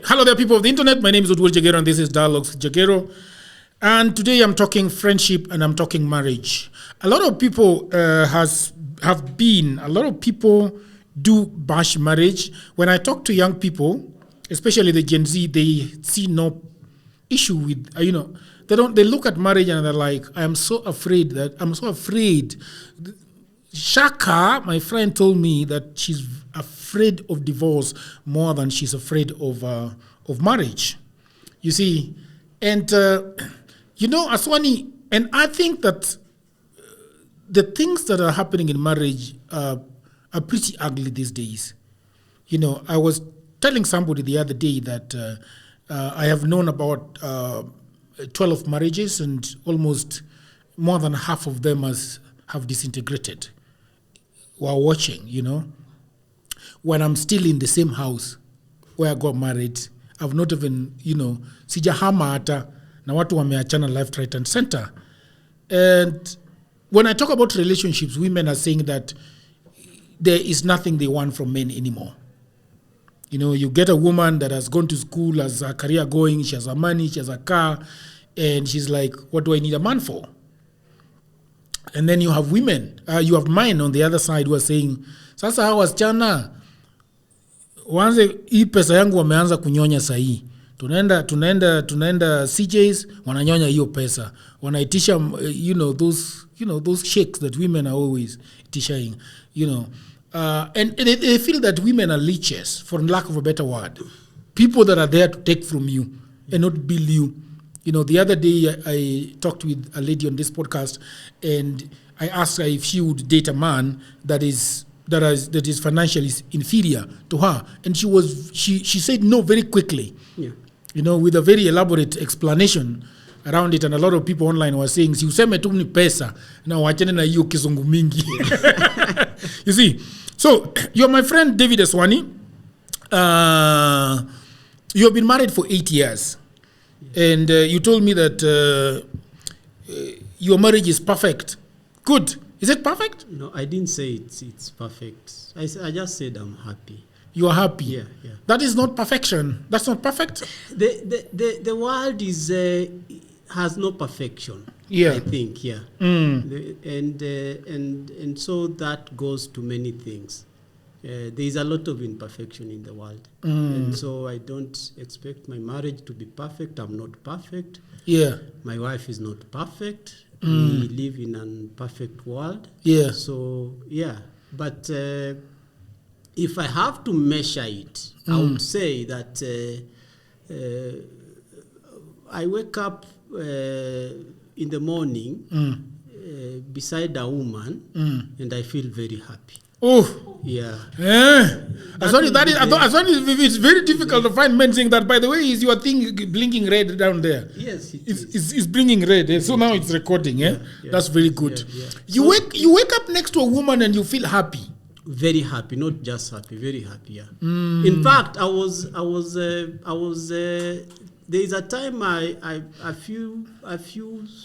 Hello there, people of the internet. My name is Udwul Jagero, and this is Dialogues with Jagero. And today I'm talking friendship and I'm talking marriage. A lot of people a lot of people do bash marriage. When I talk to young people, especially the Gen Z, they see no issue with, they look at marriage and they're like, I'm so afraid. Shaka, my friend, told me that she's afraid of divorce more than she's afraid of marriage. You see, and Aswani, and I think that the things that are happening in marriage are pretty ugly these days. I was telling somebody the other day that I have known about 12 marriages, and almost more than half of them have disintegrated while watching, when I'm still in the same house where I got married. I've not even, sijahama hata na watu wameachana left, right, and center. And when I talk about relationships, women are saying that there is nothing they want from men anymore. You get a woman that has gone to school, has a career going, she has a money, she has a car, and she's like, what do I need a man for? And then you have women, you have mine on the other side who are saying, sasa hawa wasichana wanze hii pesa yangu wameanza kunyonya sahi. Tunaenda CJs, wananyonya hiyo pesa. Wanaitisha those shakes that women are always tishaing, and they feel that women are leeches, for lack of a better word. People that are there to take from you and not bill you. The other day I talked with a lady on this podcast, and I asked her if she would date a man that is financially inferior to her, and she said no very quickly. Yeah. With a very elaborate explanation around it, and a lot of people online were saying, si useme tu ni pesa na wachane na hiyo kizungu mingi. You see, so you're my friend David Eswani. You have been married for 8 years. And you told me that your marriage is perfect. Good. Is it perfect? No, I didn't say it's perfect. I just said I'm happy. You are happy? Yeah. That is not perfection. That's not perfect? The world has no perfection. Yeah. I think, yeah. And so that goes to many things. There is a lot of imperfection in the world. And so I don't expect my marriage to be perfect. I'm not perfect. Yeah. My wife is not perfect. We live in an imperfect world. Yeah. So, yeah. But if I have to measure it, I would say that I wake up in the morning beside a woman and I feel very happy. Oh. Yeah. It's very difficult to find men saying that. By the way, is your thing blinking red down there? Yes, it's blinking red. So now it's recording. Yeah. That's very good. Yeah. You wake up next to a woman and you feel happy. Very happy, not just happy, very happy. Yeah. In fact, I was. There is a time a few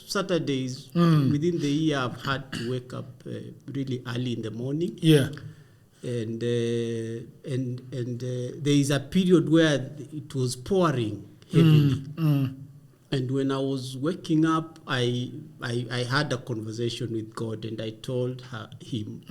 Saturdays within the year I've had to wake up really early in the morning. Yeah. And there is a period where it was pouring heavily. And when I was waking up, I had a conversation with God, and I told him,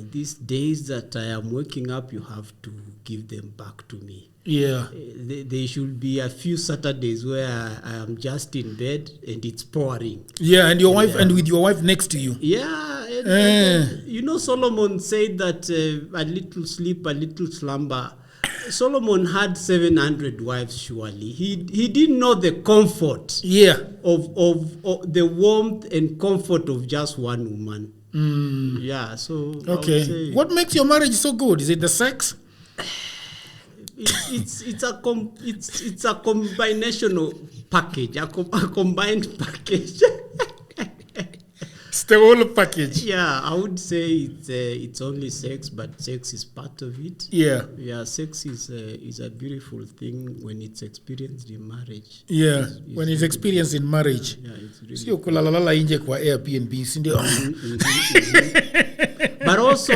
these days that I am waking up, you have to give them back to me. Yeah. There should be a few Saturdays where I am just in bed and it's pouring. Yeah, and your wife, and with your wife next to you. Yeah. And Solomon said that a little sleep, a little slumber. Solomon had 700 wives, surely. He didn't know the comfort of the warmth and comfort of just one woman. Yeah, so okay. What makes your marriage so good? Is it the sex? It's a combinational package, a combined package. It's the whole package. Yeah, I would say it's only sex, but sex is part of it. Yeah. Yeah, sex is a beautiful thing when it's experienced in marriage. Yeah, when it's experienced in marriage. Yeah, it's really. Sio kulalala nje kwa Airbnb, si ndio? But also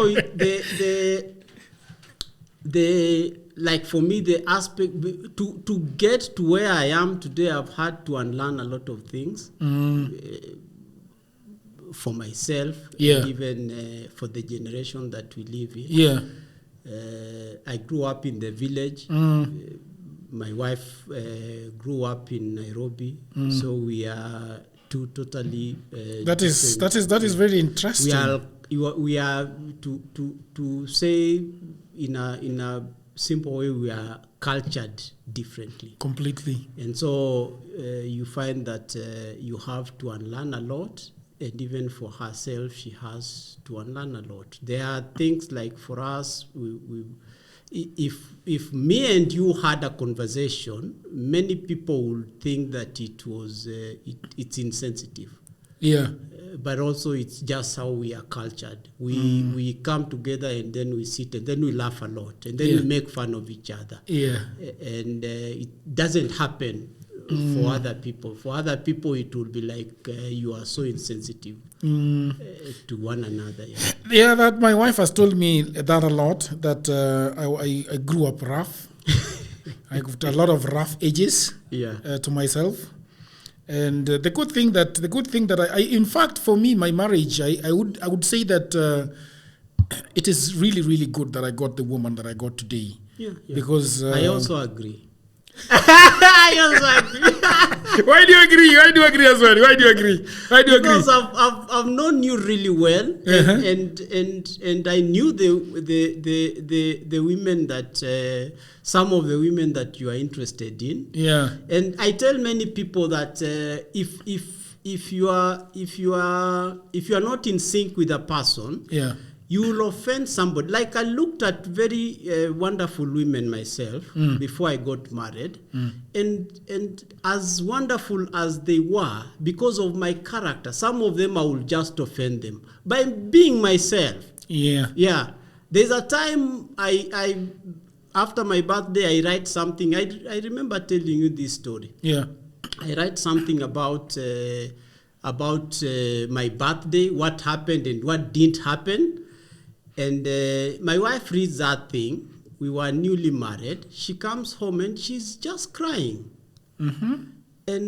like for me, the aspect to get to where I am today, I've had to unlearn a lot of things for myself, and even for the generation that we live in. Yeah. I grew up in the village. My wife grew up in Nairobi, so we are two totally. That is very interesting. We are to say in a simple way, we are cultured differently. Completely. And so you find that you have to unlearn a lot, and even for herself, she has to unlearn a lot. There are things like for us, if me and you had a conversation, many people would think that it's insensitive. Yeah. But also it's just how we are cultured. We come together and then we sit and then we laugh a lot and then we make fun of each other. Yeah. And it doesn't happen for other people. For other people, it will be like you are so insensitive to one another. Yeah. Yeah, that my wife has told me that a lot. That I grew up rough. I got a lot of rough edges. To myself. And the good thing that I in fact, for me, my marriage, I would say that it is really, really good that I got the woman that I got today. Yeah. Because I also agree. I also agree. Why do you agree? Why do you agree as well? Why do you agree? Because I've known you really well, and I knew the women that some of the women that you are interested in. Yeah. And I tell many people that if you are not in sync with a person, you will offend somebody. Like I looked at very wonderful women myself before I got married, and as wonderful as they were, because of my character, some of them I will just offend them by being myself. Yeah. There's a time I after my birthday, I write something. I remember telling you this story. Yeah. I write something about my birthday, what happened and what didn't happen. And my wife reads that thing. We were newly married. She comes home and she's just crying. And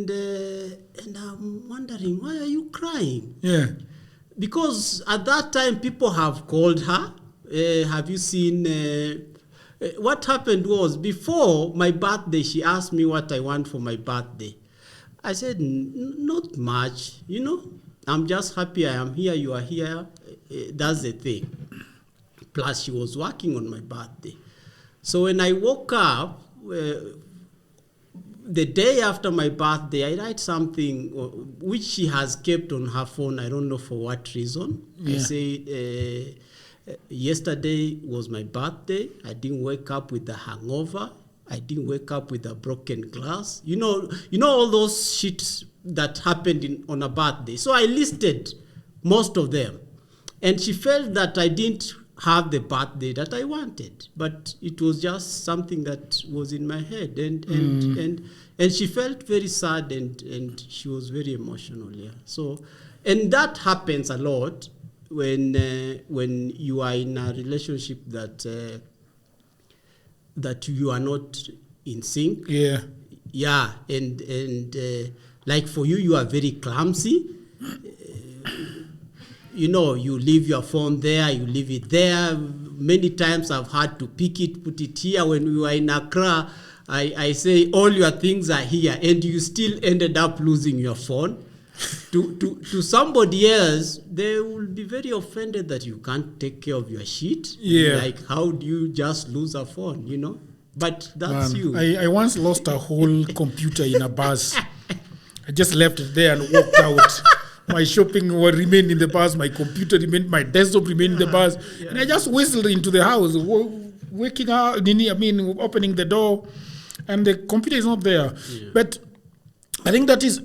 I'm wondering, why are you crying? Yeah. Because at that time, people have called her. Have you seen... what happened was, before my birthday, she asked me what I want for my birthday. I said, not much, I'm just happy I am here, you are here. That's the thing. Plus, she was working on my birthday. So when I woke up, the day after my birthday, I write something which she has kept on her phone. I don't know for what reason. I say... yesterday was my birthday. I didn't wake up with a hangover. I didn't wake up with a broken glass. You know all those shit that happened on a birthday. So I listed most of them. And she felt that I didn't have the birthday that I wanted. But it was just something that was in my head. And she felt very sad and she was very emotional. Yeah. So, and that happens a lot. When you are in a relationship that you are not in sync, and like for you are very clumsy. You leave your phone there, you leave it there. Many times I've had to pick it, put it here. When we were in Accra, I say all your things are here, and you still ended up losing your phone. To somebody else, they will be very offended that you can't take care of your shit. Yeah. Like, how do you just lose a phone, But that's you. I once lost a whole computer in a bus. I just left it there and walked out. My shopping remained in the bus. My computer remained. My desktop remained in the bus. Yeah. And I just whistled into the house, waking up, opening the door, and the computer is not there. Yeah. But I think that is...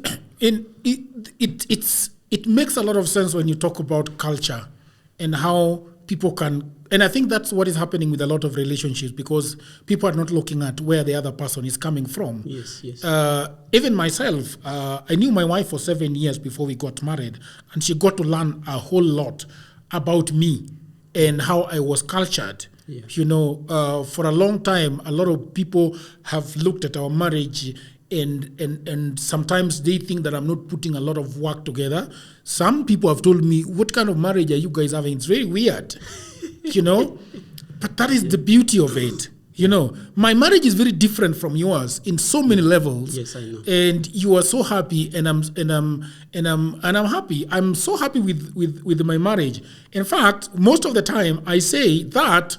It makes a lot of sense when you talk about culture and how people can, and I think that's what is happening with a lot of relationships, because people are not looking at where the other person is coming from. Yes. Even myself, I knew my wife for 7 years before we got married, and she got to learn a whole lot about me and how I was cultured. Yeah. You know, for a long time, a lot of people have looked at our marriage and sometimes they think that I'm not putting a lot of work together. Some people have told me, what kind of marriage are you guys having? It's very weird, you know? But that is the beauty of it. You know, my marriage is very different from yours in so many levels. Yes, I know. And you are so happy, and I'm happy. I'm so happy with my marriage. In fact, most of the time I say that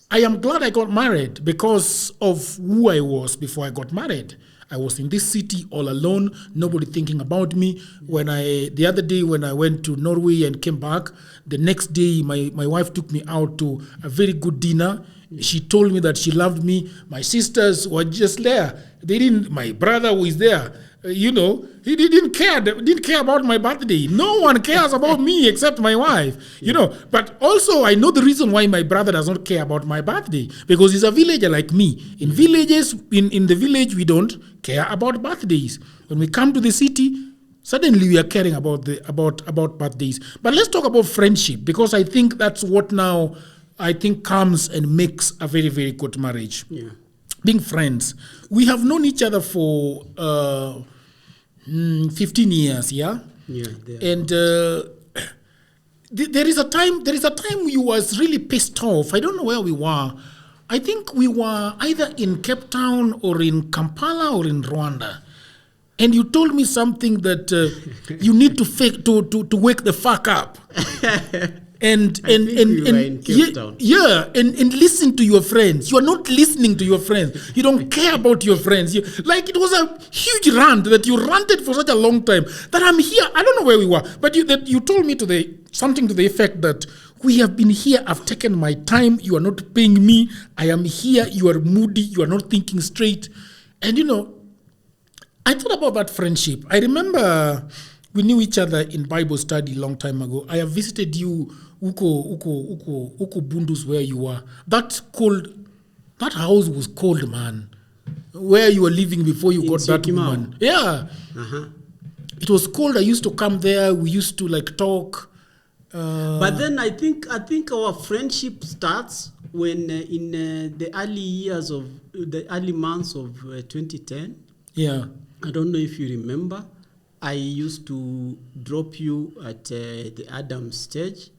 I am glad I got married because of who I was before I got married. I was in this city all alone, nobody thinking about me. The other day when I went to Norway and came back, the next day my wife took me out to a very good dinner. She told me that she loved me. My sisters were just there. My brother was there. You know, he didn't care about my birthday. No one cares about me except my wife, you know. But also I know the reason why my brother does not care about my birthday, because he's a villager like me. In villages, in the village, we don't care about birthdays. When we come to the city, suddenly we are caring about birthdays. But let's talk about friendship, because I think that's what now I think comes and makes a very, very good marriage. Yeah. Being friends. We have known each other for 15 years, yeah? Yeah. And there is a time you was really pissed off. I don't know where we were. I think we were either in Cape Town or in Kampala or in Rwanda. And you told me something that you need to wake the fuck up. And listen to your friends. You are not listening to your friends. You don't care about your friends. It was a huge rant that you ranted for such a long time that I'm here. I don't know where we were, but you told me something to the effect that we have been here. I've taken my time. You are not paying me. I am here. You are moody. You are not thinking straight. And I thought about that friendship. I remember we knew each other in Bible study a long time ago. I have visited you, Uko Bundus, where you were. That house was cold, man. Where you were living before you got that woman. Yeah. Uh-huh. It was cold. I used to come there. We used to talk. But then I think our friendship starts when in the early months of 2010. Yeah. I don't know if you remember. I used to drop you at the Adams stage.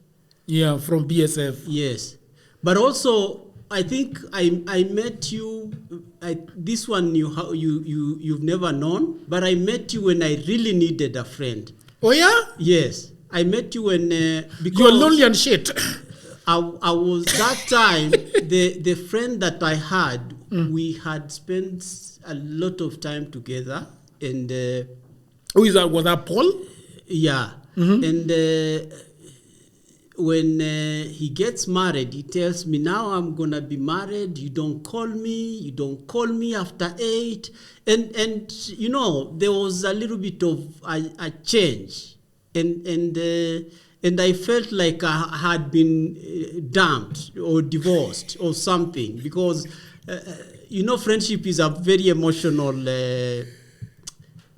Yeah, from BSF. Yes. But also, I think I met you, this one you've never known, but I met you when I really needed a friend. Oh, yeah? Yes. I met you when... because you're lonely and shit. I was, that time, the friend that I had, we had spent a lot of time together, and... who is that? Was that Paul? Yeah. Mm-hmm. And when he gets married, he tells me, now I'm going to be married. You don't call me after 8. And there was a little bit of a change. And I felt like I had been dumped or divorced or something, because, friendship is a very emotional...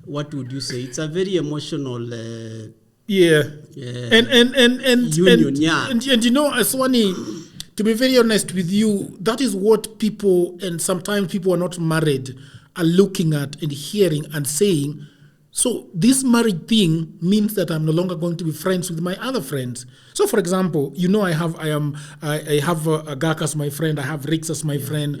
what would you say? It's a very emotional union. And Aswani, to be very honest with you, that is what people, and sometimes people are not married, are looking at and hearing and saying, so this marriage thing means that I'm no longer going to be friends with my other friends. So, for example, I have Agak as my friend. I have Rix as my friend.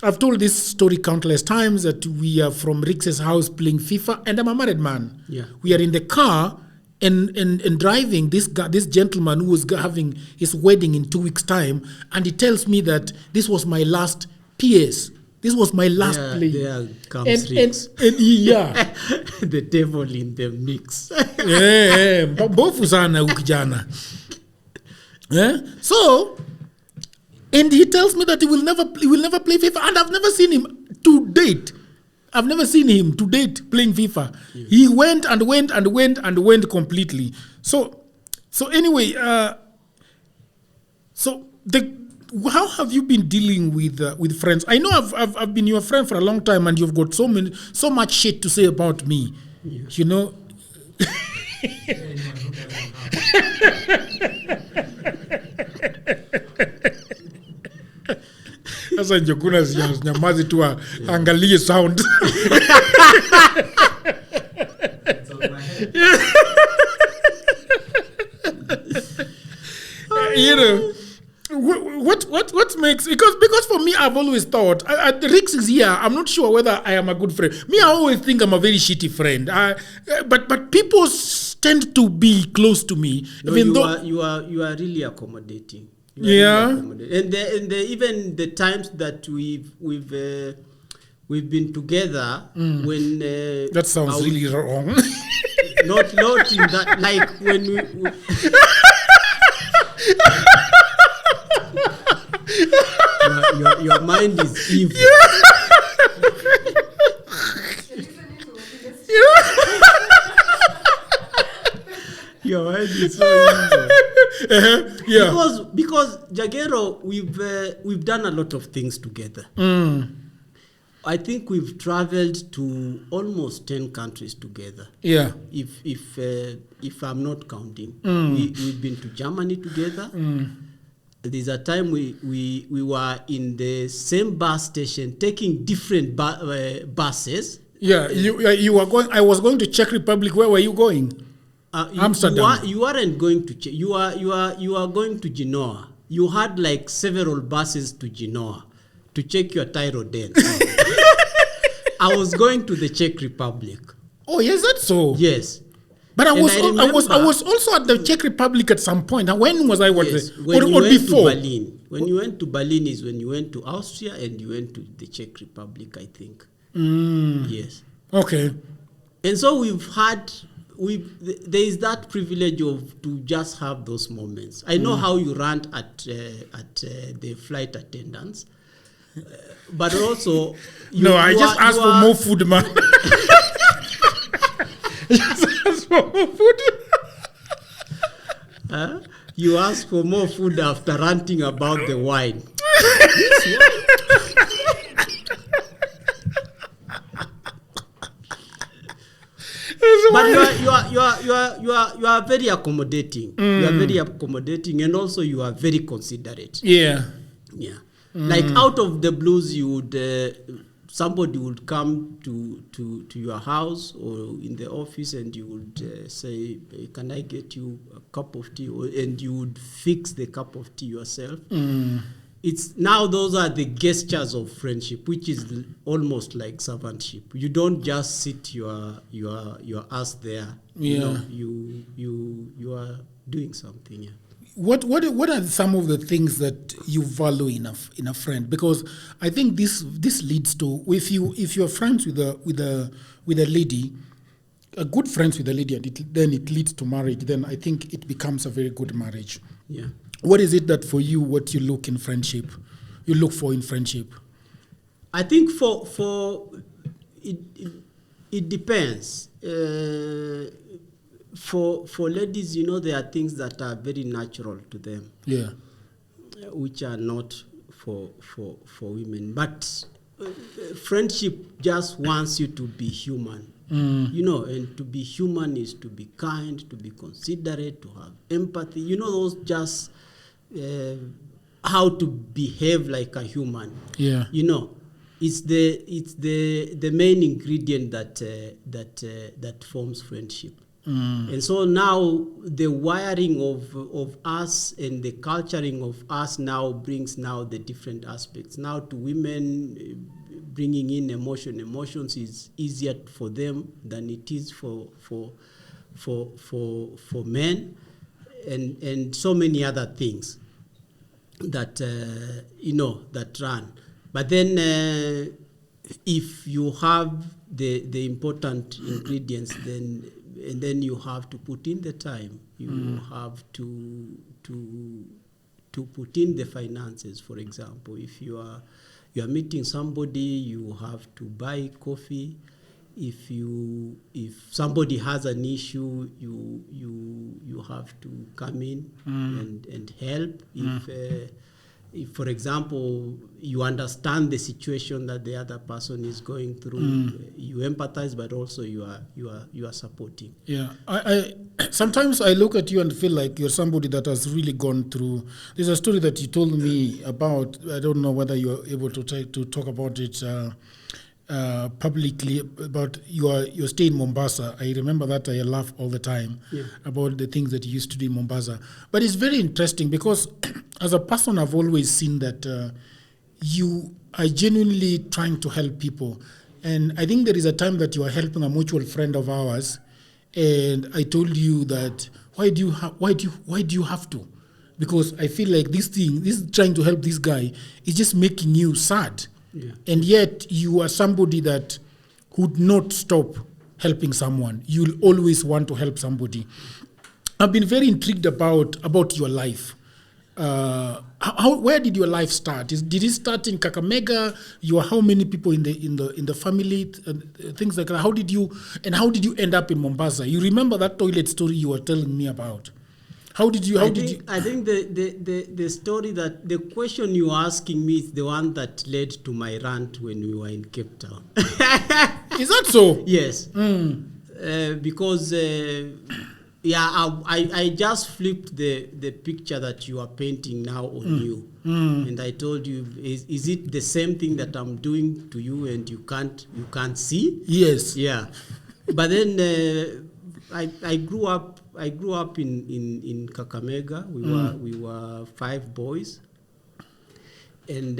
I've told this story countless times that we are from Rix's house playing FIFA, and I'm a married man. Yeah. We are in the car and driving this gentleman who was having his wedding in 2 weeks' time, and he tells me that this was my last PS. This was my last play. There comes Rix. And yeah. The devil in the mix. Bofu sana ukijana. So, and he tells me that he will never play FIFA, and I've never seen him to date. I've never seen him to date playing FIFA. Yeah. He went completely. So anyway, how have you been dealing with friends? I know I've been your friend for a long time, and you've got so much shit to say about me. Yeah. Sasa Njuguna nyamazi tu angalie sound. It's on my head. You know, what makes, because for me, I've always thought, Rix is here, I'm not sure whether I am a good friend. Me, I always think I'm a very shitty friend. But people tend to be close to me. No, even you are really accommodating. Yeah. And even the times that we've been together when that sounds really wrong. not in that, like when we your mind is evil. Your mind is so evil. Yeah. Because Jagero, we've done a lot of things together. I think we've traveled to almost 10 countries together. Yeah. If I'm not counting, we've been to Germany together. There's a time we were in the same bus station taking different buses. Yeah, you were going. I was going to Czech Republic. Where were you going? Amsterdam. You weren't going to Czech. You are going to Genoa. You had like several buses to Genoa to check your thyroid then. I was going to the Czech Republic. Oh, yes, that's so. Yes. But I And was I was also at the Czech Republic at some point. And when was I? Yes, when you went to Berlin. When you went to Berlin is when you went to Austria and you went to the Czech Republic, I think. Yes. Okay. And so there is that privilege of to just have those moments. I know how you rant at the flight attendants, but also I just asked for more food, man. Just ask for more food. You ask for more food after ranting about the wine. But you are very accommodating. You are very accommodating, and also you are very considerate. Yeah. Yeah. Like out of the blues, you would somebody would come to your house or in the office, and you would say, "Can I get you a cup of tea?" And you would fix the cup of tea yourself. It's now those are the gestures of friendship, which is almost like servantship. You don't just sit your ass there. Yeah. You are doing something. Yeah. What are some of the things that you value in a friend? Because I think this leads to, if you're friends with a lady, a good friends with a lady, and then it leads to marriage, then I think it becomes a very good marriage. Yeah. What is it that for you, what you look for in friendship? I think for it depends. For ladies, there are things that are very natural to them. Yeah. Which are not for women. But friendship just wants you to be human. And to be human is to be kind, to be considerate, to have empathy. Those just how to behave like a human. Yeah. It's the main ingredient that forms friendship. And so now the wiring of us and the culturing of us now brings now the different aspects. Now to women, bringing in emotions is easier for them than it is for men, and so many other things that that run. But then if you have the important ingredients, then you have to put in the time. You have to put in the finances. For example, if you are meeting somebody, you have to buy coffee. If somebody has an issue, you have to come in and help. if, for example, you understand the situation that the other person is going through, you empathize, but also you are supporting. Yeah, I sometimes I look at you and feel like you're somebody that has really gone through. There's a story that you told me about. I don't know whether you're able to talk about it publicly, about your stay in Mombasa. I remember that. I laugh all the time about the things that you used to do in Mombasa. But it's very interesting because as a person, I've always seen that you are genuinely trying to help people. And I think there is a time that you are helping a mutual friend of ours, and I told you that why do you have to? Because I feel like this trying to help this guy is just making you sad. Yeah. And yet you are somebody that would not stop helping someone. You'll always want to help somebody. I've been very intrigued about your life. Where did your life start? Did it start in Kakamega? You are how many people in the family? Things like that. How did you end up in Mombasa? You remember that toilet story you were telling me about? I think the story that the question you're asking me is the one that led to my rant when we were in Cape Town. Is that so? Yes. Because I just flipped the picture that you are painting now on you, and I told you, is it the same thing that I'm doing to you and you can't see? Yes. Yeah. But then I grew up in Kakamega. We were 5 boys, and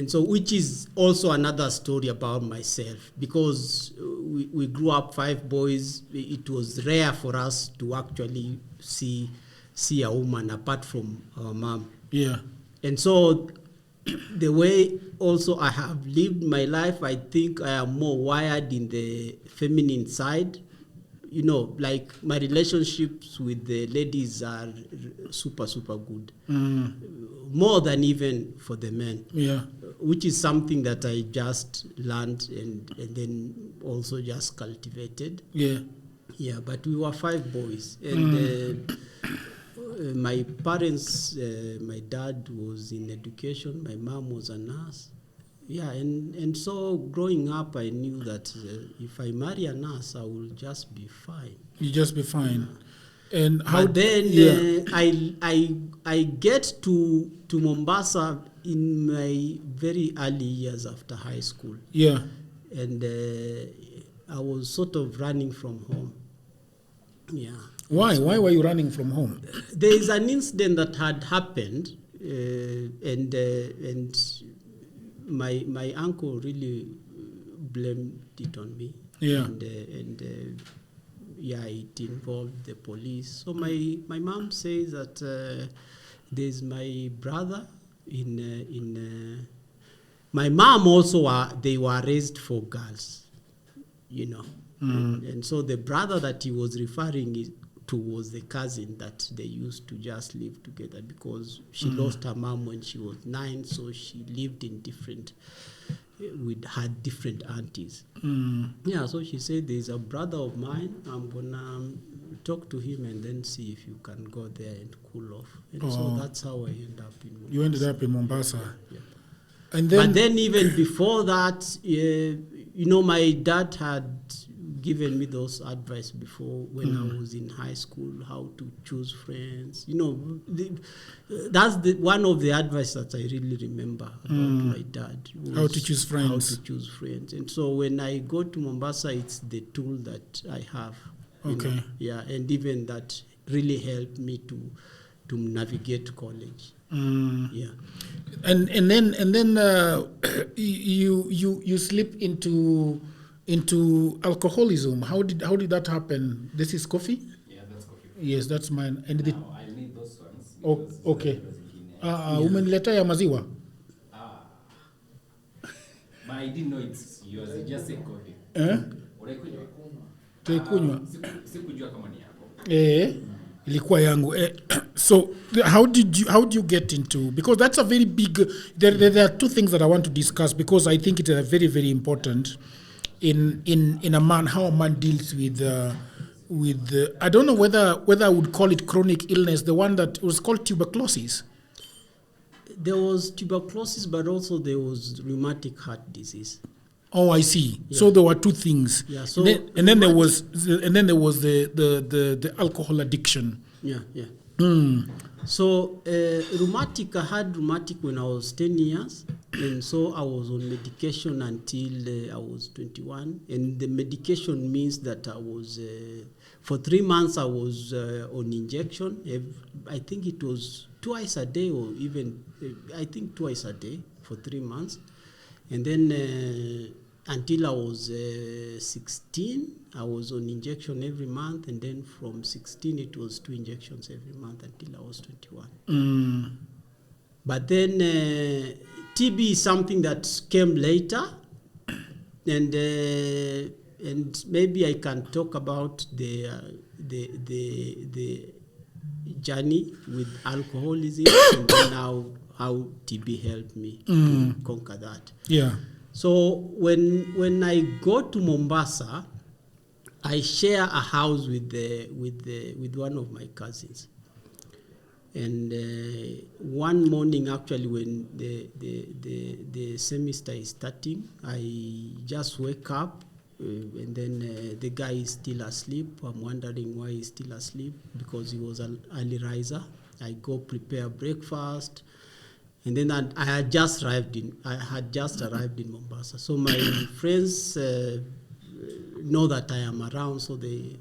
so which is also another story about myself, because we grew up 5 boys. It was rare for us to actually see a woman apart from our mom. Yeah. And so the way also I have lived my life, I think I am more wired in the feminine side. You know, like my relationships with the ladies are super, super good. More than even for the men. Yeah. Which is something that I just learned and then also just cultivated. Yeah. Yeah, but we were 5 boys. And my parents, my dad was in education, my mom was a nurse. Yeah, and so growing up, I knew that if I marry a nurse, I will just be fine. You just be fine. And how? But then I get to Mombasa in my very early years after high school. Yeah. And I was sort of running from home. Yeah. Why? Why were you running from home? There is an incident that had happened, and my uncle really blamed it on me. Yeah. And it involved the police. So my mom says that there's my brother in my mom also they were raised for girls, you know. And so the brother that he was referring to was the cousin that they used to just live together, because she lost her mom when she was 9, so she lived in had different aunties. Yeah, so she said, there's a brother of mine, I'm gonna talk to him and then see if you can go there and cool off. And so that's how I ended up in Mombasa. You ended up in Mombasa. Yeah. And then, but then even before that, you know, my dad had given me those advice before when I was in high school, how to choose friends. You know, that's one of the advice that I really remember about my dad. How to choose friends. How to choose friends. And so when I go to Mombasa, it's the tool that I have. Okay. You know? Yeah, and even that really helped me to navigate college. Yeah. And then you slip into alcoholism. How did that happen? This is coffee? Yeah, that's coffee. Yes, that's mine. And Now, I need those ones. okay. Umeniletea ya maziwa? But I didn't know it's yours. It just said coffee. Unaikunywa? Tuikunywa. Sikujua kama ni yako. Ilikuwa yangu. So how did you get into, because that's a very big, there are 2 things that I want to discuss, because I think it is very, very important in a man, how a man deals with I don't know whether I would call it chronic illness, the one that was called tuberculosis. There was tuberculosis, but also there was rheumatic heart disease. Oh, I see. Yeah. So there were two things. Yeah, so and then there was the alcohol addiction. Yeah. Mm. So rheumatic, I had rheumatic when I was 10 years, and so I was on medication until I was 21. And the medication means that I was, for 3 months I was on injection. I think it was twice a day, or even, I think twice a day for 3 months. And then until I was 16, I was on injection every month, and then from 16 it was 2 injections every month until I was 21. Mm. But then TB is something that came later, and maybe I can talk about the journey with alcoholism and then how TB helped me to conquer that. Yeah. So when I go to Mombasa, I share a house with one of my cousins. And one morning, actually, when the semester is starting, I just wake up, and then the guy is still asleep. I'm wondering why he's still asleep, because he was an early riser. I go prepare breakfast. And then I had just arrived in Mombasa. So my friends know that I am around, so they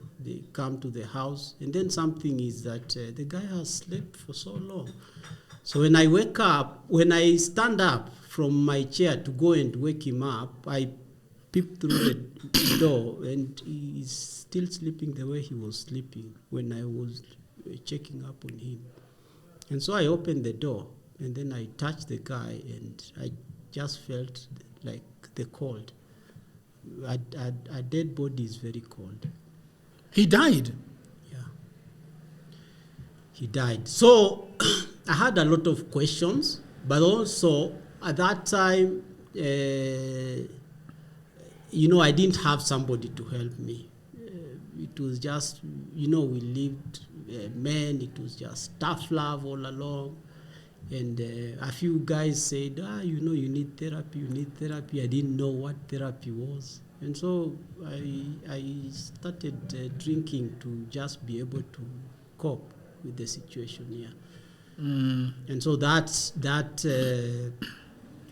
come to the house. And then something is that the guy has slept for so long. So when I wake up, when I stand up from my chair to go and wake him up, I peep through the door, and he's still sleeping the way he was sleeping when I was checking up on him. And so I opened the door. And then I touched the guy, and I just felt like the cold. A dead body is very cold. He died. Yeah. He died. So I had a lot of questions, but also at that time, I didn't have somebody to help me. It was just, we lived men. It was just tough love all along. And a few guys said, you need therapy. I didn't know what therapy was. And so I started drinking to just be able to cope with the situation here. And so that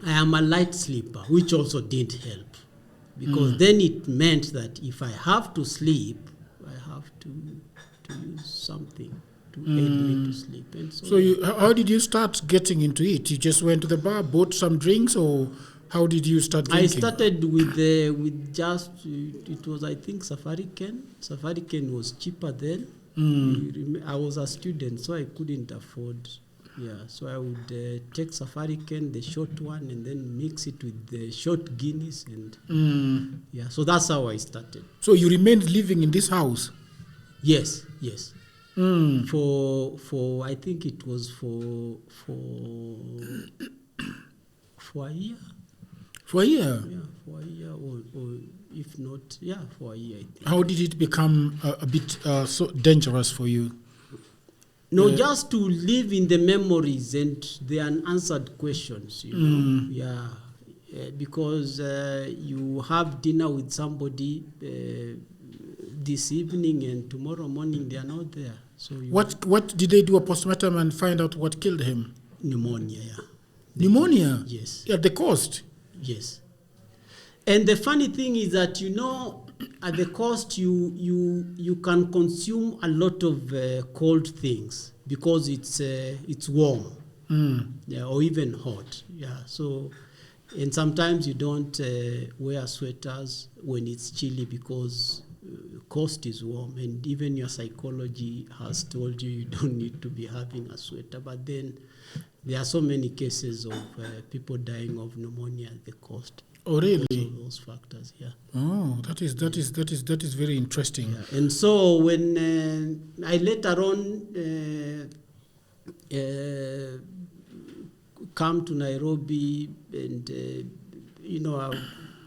I am a light sleeper, which also didn't help. Because then it meant that if I have to sleep, I have to use something to aid me to sleep. And so how did you start getting into it? You just went to the bar, bought some drinks, or how did you start drinking? I started with just, it was, I think, Safari Ken. Safari Ken was cheaper then. I was a student, so I couldn't afford. Yeah, so I would take Safari Ken, the short one, and then mix it with the short Guinness. And yeah, so that's how I started. So you remained living in this house? Yes. For I think it was for a year. For a year? Yeah, for a year, or if not, for a year, I think. How did it become a bit so dangerous for you? No, just to live in the memories and the unanswered questions, because you have dinner with somebody this evening, and tomorrow morning they are not there. So what did they do a postmortem and find out what killed him? Pneumonia. Pneumonia? Yes. At the coast? Yes. And the funny thing is that at the coast you can consume a lot of cold things because it's warm, or even hot. Yeah. So, and sometimes you don't wear sweaters when it's chilly because coast is warm, and even your psychology has told you don't need to be having a sweater. But then there are so many cases of people dying of pneumonia at the coast. Oh, really? Those factors, yeah. Oh, that is very interesting. Yeah. And so when I later on come to Nairobi, and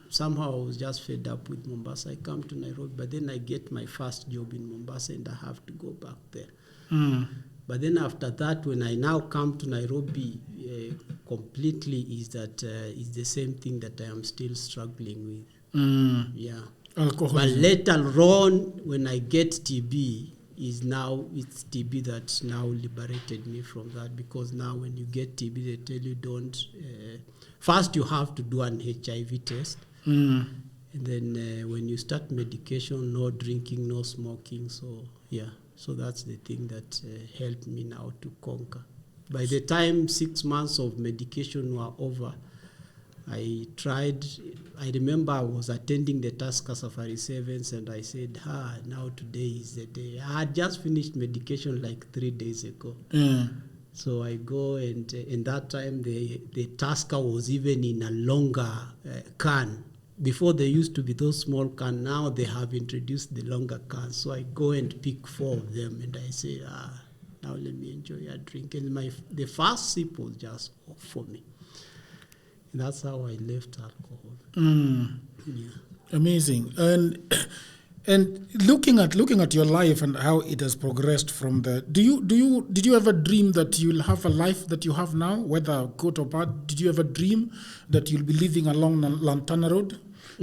somehow I was just fed up with Mombasa. I come to Nairobi, but then I get my first job in Mombasa, and I have to go back there. But then after that, when I now come to Nairobi, completely is that is the same thing that I am still struggling with. Yeah. But Alcoholism. later on, when I get TB, it's TB that now liberated me from that, because now when you get TB, they tell you don't. First, you have to do an HIV test. And then when you start medication, no drinking, no smoking. So, yeah. So that's the thing that helped me now to conquer. By the time 6 months of medication were over, I remember I was attending the Tusker Safari Sevens, and I said, now today is the day. I had just finished medication like 3 days ago. So I go, and in that time, the Tusker was even in a longer can. Before, they used to be those small cans. Now they have introduced the longer cans. So I go and pick 4 of them, and I say, now let me enjoy a drink. And the first sip was just off for me. And that's how I left alcohol. Yeah. Amazing. And looking at your life and how it has progressed from there, did you ever dream that you'll have a life that you have now, whether good or bad? Did you ever dream that you'll be living along Lantana Road? I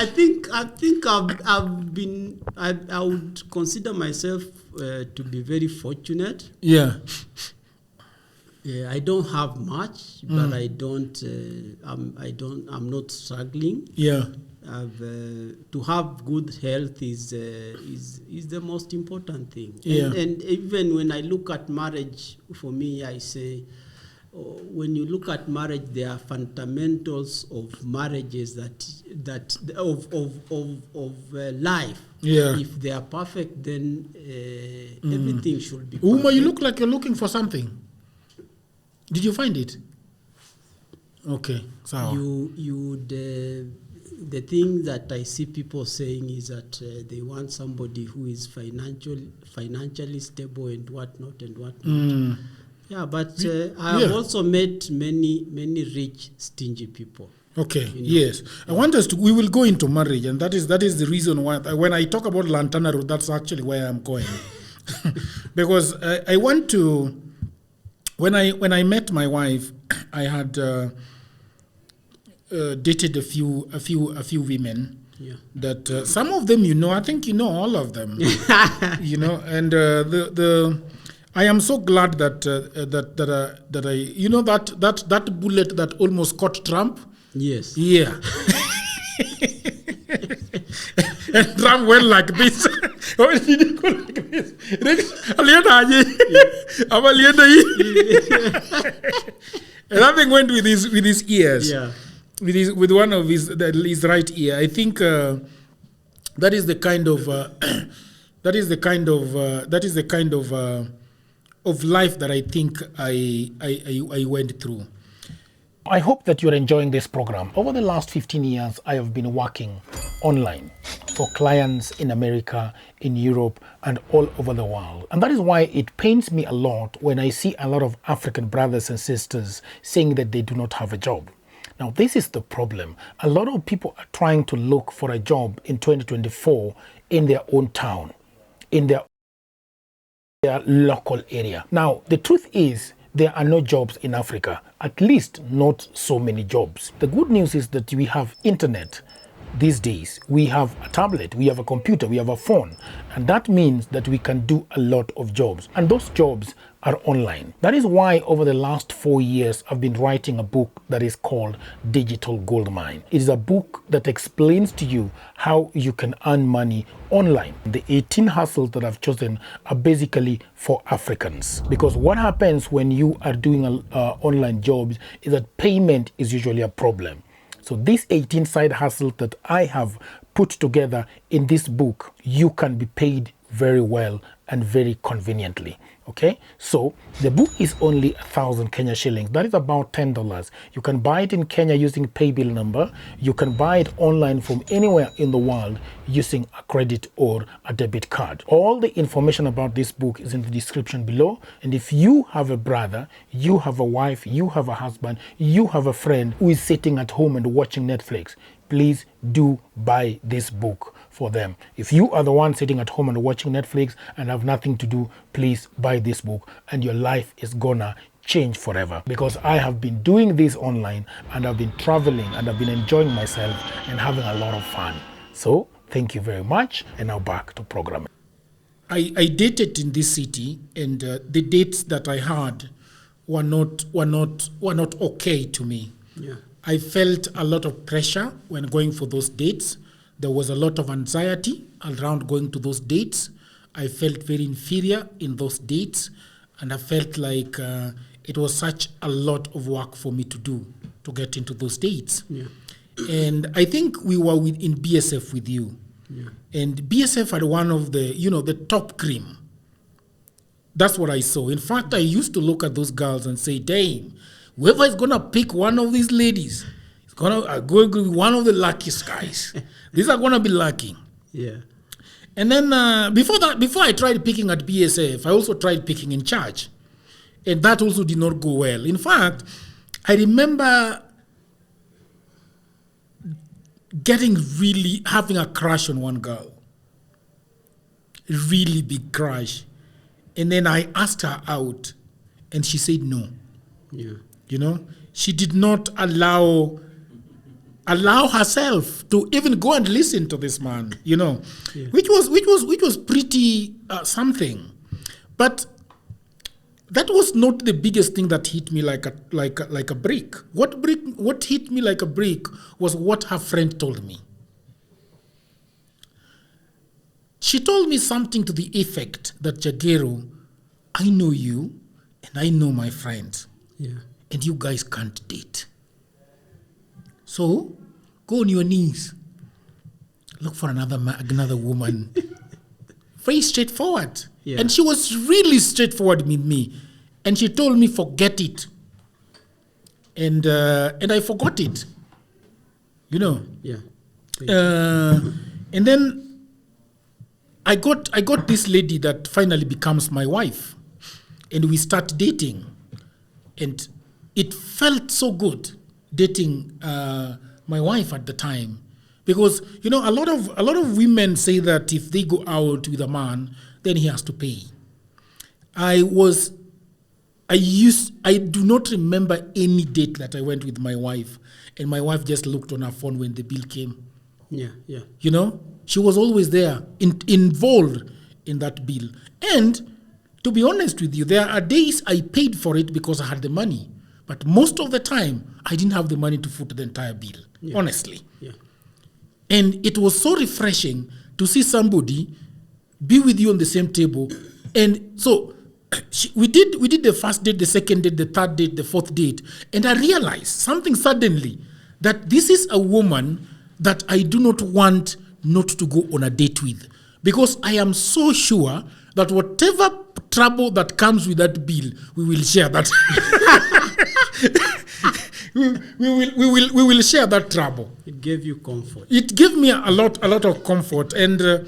think I would consider myself to be very fortunate. Yeah. Yeah, I don't have much, but I'm not struggling. Yeah. To have good health is the most important thing. Yeah. And even when I look at marriage, for me, I say, when you look at marriage, there are fundamentals of marriages that of life. Yeah. If they are perfect, then everything should be perfect. Uma, you look like you're looking for something. Did you find it? Okay. So the thing that I see people saying is that they want somebody who is financially stable and whatnot and whatnot. Yeah, but I have also met many rich, stingy people. Okay. Yes. I want us to. We will go into marriage, and that is the reason why when I talk about Lantana Road, that's actually where I'm going, because I want to. When I met my wife, I had dated a few women. Yeah. That some of them, I think all of them. And I am so glad that that bullet that almost caught Trump. Yes. Yeah. And Trump went like this. Why did he go like this? And nothing went with his ears. Yeah. With one of his right ear. I think that is the kind of life that I think I went through. I hope that you're enjoying this program. Over the last 15 years, I have been working online for clients in America, in Europe, and all over the world. And that is why it pains me a lot when I see a lot of African brothers and sisters saying that they do not have a job. Now, this is the problem. A lot of people are trying to look for a job in 2024 in their own town, in their local area. Now, the truth is, there are no jobs in Africa, at least not so many jobs. The good news is that we have internet these days. We have a tablet, we have a computer, we have a phone, and that means that we can do a lot of jobs, and those jobs are online. That is why over the last 4 years I've been writing a book that is called Digital Goldmine. It is a book that explains to you how you can earn money online. The 18 hustles that I've chosen are basically for Africans, because what happens when you are doing online jobs is that payment is usually a problem. So these 18 side hustles that I have put together in this book, you can be paid very well and very conveniently. Okay, so the book is only 1,000 Kenya shillings. That is about $10. You can buy it in Kenya using paybill number. You can buy it online from anywhere in the world using a credit or a debit card. All the information about this book is in the description below. And if you have a brother, you have a wife, you have a husband, you have a friend who is sitting at home and watching Netflix, please do buy this book for them. If you are the one sitting at home and watching Netflix and have nothing to do, please buy this book and your life is gonna change forever. Because I have been doing this online and I've been traveling and I've been enjoying myself and having a lot of fun. So thank you very much, and now back to programming. I dated in this city, and the dates that I had were not okay to me. Yeah. I felt a lot of pressure when going for those dates. There was a lot of anxiety around going to those dates. I felt very inferior in those dates, and I felt like it was such a lot of work for me to do to get into those dates. Yeah. And I think we were in BSF with you. Yeah. And BSF had one of the, the top cream. That's what I saw. In fact, I used to look at those girls and say, damn, whoever is going to pick one of these ladies is going to be one of the luckiest guys. These are going to be lucky. Yeah. And then before I tried picking at BSF, I also tried picking in church. And that also did not go well. In fact, I remember having a crush on one girl. A really big crush. And then I asked her out, and she said no. Yeah. She did not allow herself to even go and listen to this man, Yeah. which was pretty something. But that was not the biggest thing that hit me like a brick. What hit me like a brick was what her friend told me. She told me something to the effect that, Jagero, I know you and I know my friends. Yeah. And you guys can't date. So go on your knees. Look for another woman. Very straightforward. Yeah. And she was really straightforward with me. And she told me, forget it. And I forgot it. Yeah. And then I got this lady that finally becomes my wife. And we start dating. And it felt so good dating my wife at the time. Because, a lot of women say that if they go out with a man, then he has to pay. I do not remember any date that I went with my wife, and my wife just looked on her phone when the bill came. Yeah. Yeah. She was always there, involved in that bill. And to be honest with you, there are days I paid for it because I had the money. But most of the time, I didn't have the money to foot the entire bill, honestly. Yeah. And it was so refreshing to see somebody be with you on the same table. And so we did the first date, the second date, the third date, the fourth date. And I realized something suddenly, that this is a woman that I do not want not to go on a date with. Because I am so sure that whatever trouble that comes with that bill, we will share that. we will share that trouble. It gave you comfort. It gave me a lot of comfort, and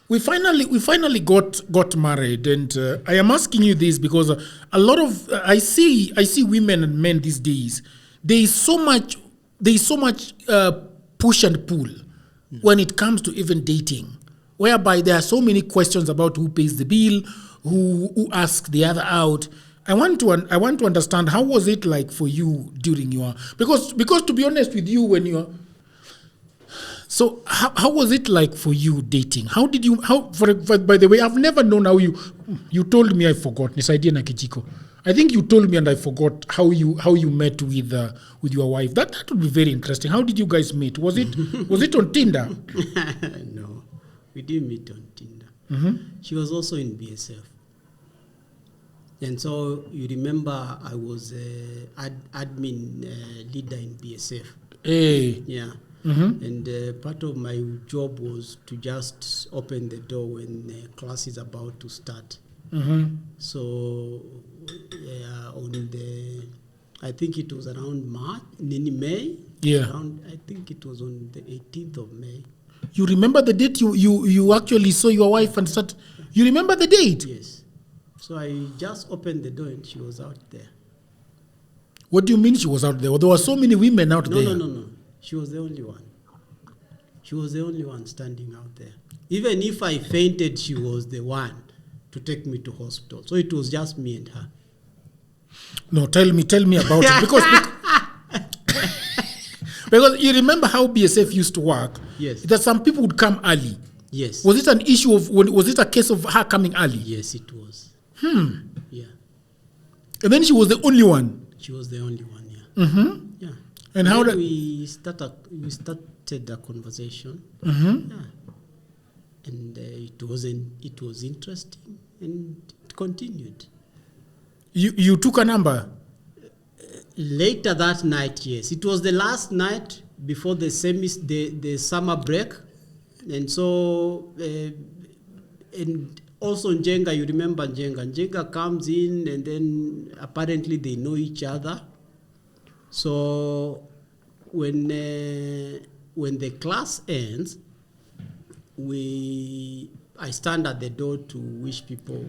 we finally got married. And I am asking you this because a lot of I see women and men these days. There is so much push and pull when it comes to even dating, whereby there are so many questions about who pays the bill, who asks the other out. I want to understand, how was it like for you during your, because to be honest with you, when you're, so how was it like for you dating? How did you, by the way, I've never known how you told me, I forgot, Nisaidia na Kijiko. I think you told me and I forgot how you met with your wife. That would be very interesting. How did you guys meet? Was it on Tinder? No, we didn't meet on Tinder. Mm-hmm. She was also in BSF. And so you remember I was admin leader in BSF. Hey. Yeah. And part of my job was to just open the door when class is about to start. So I think it was around May. Yeah. I think it was on the 18th of May. You remember the date you actually saw your wife and started? You remember the date? Yes. So I just opened the door and she was out there. What do you mean she was out there? There were so many women out there. No. She was the only one. She was the only one standing out there. Even if I fainted, she was the one to take me to hospital. So it was just me and her. No, tell me about it. Because you remember how BSF used to work? Yes. That some people would come early. Yes. Was it an issue was it a case of her coming early? Yes, it was. Yeah. And then she was the only one. She was the only one, yeah. Yeah. And how did we started a conversation. Mm-hmm. Yeah. And it was interesting and it continued. You took a number? Later that night, yes. It was the last night before the summer break. And so, and also Njenga, you remember Njenga. Njenga comes in and then apparently they know each other. So when the class ends, I stand at the door to wish people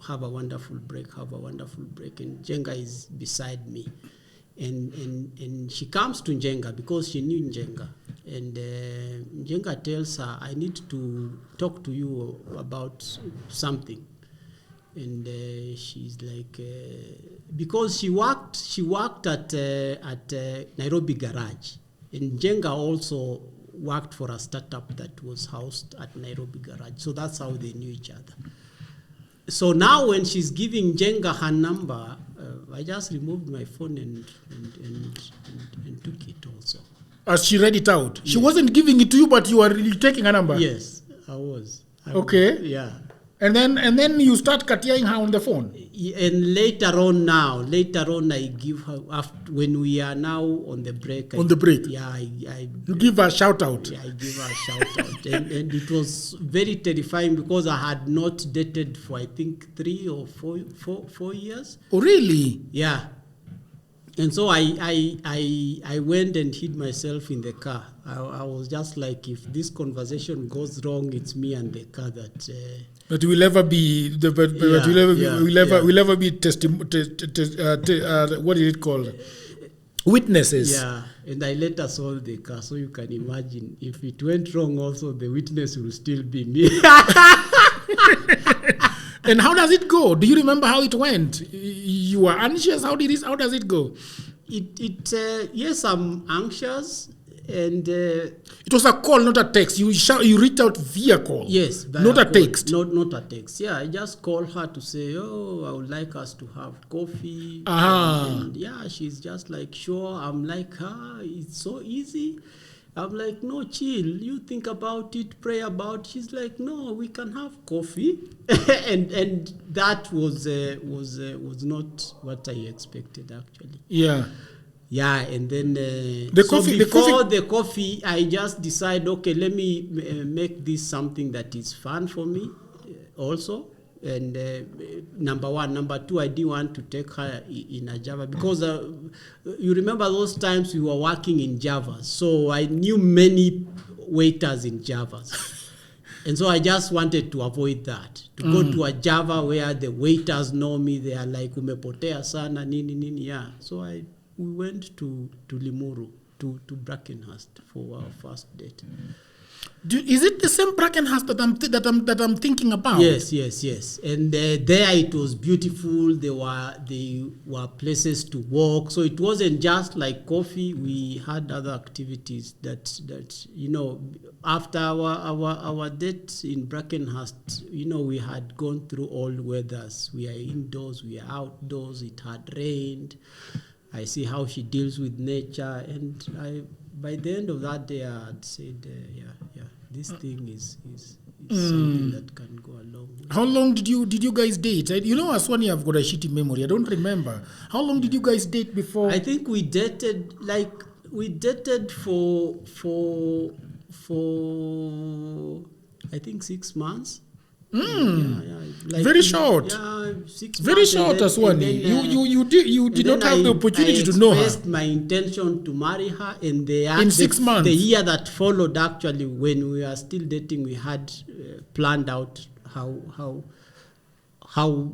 have a wonderful break, and Njenga is beside me. And she comes to Njenga because she knew Njenga. And Njenga tells her, I need to talk to you about something. And she's like, because she worked at Nairobi Garage. And Njenga also worked for a startup that was housed at Nairobi Garage. So that's how they knew each other. So now when she's giving Njenga her number, I just removed my phone and took it also. As she read it out? Yes. She wasn't giving it to you, but you were really taking a number? Yes, I was. Okay. Yeah. And then you start Katiaing her on the phone? And later on I give her, after, when we are now on the break. Yeah, you give her a shout out? Yeah, I give her a shout out. And it was very terrifying because I had not dated for, I think, 3 or 4 years. Oh, really? Yeah. And so I went and hid myself in the car. I was just like, if this conversation goes wrong, it's me and the car that... But we'll ever be we'll ever be what is it called? Witnesses. Yeah, and I later sold the car, so you can imagine if it went wrong. Also, the witness will still be me. And how does it go? Do you remember how it went? You were anxious. How does it go? Yes, I'm anxious. And it was a call, not a text. You reached out via call. Yes, not a text. Not a text. Yeah, I just called her to say, I would like us to have coffee. And yeah, she's just like, sure. I'm like, it's so easy. I'm like, no, chill. You think about it, pray about it. She's like, no, we can have coffee. and that was not what I expected actually. Yeah. Yeah, and then the coffee, I just decide, okay, let me make this something that is fun for me also. And number one. Number two, I didn't want to take her in a Java because you remember those times we were working in Java. So I knew many waiters in Javas. And so I just wanted to avoid that. To go to a Java where the waiters know me. They are like, umepotea sana, nini, yeah. So we went to Limuru, to Brackenhurst for our first date. Is it the same Brackenhurst that I'm thinking about? Yes. And there it was beautiful. There were places to walk. So it wasn't just like coffee. We had other activities that after our date in Brackenhurst, we had gone through all weathers. We are indoors, we are outdoors. It had rained. I see how she deals with nature, and by the end of that day, I had said, this thing is something that can go along. How long did you guys date? Aswani, I've got a shitty memory. I don't remember. How long did you guys date before? I think we dated We dated for I think 6 months. Very short. Yeah, 6 Very months. short as well. You did not have the opportunity to know her. I expressed my intention to marry her, and In 6 months. The year that followed, actually, when we were still dating, we had planned out how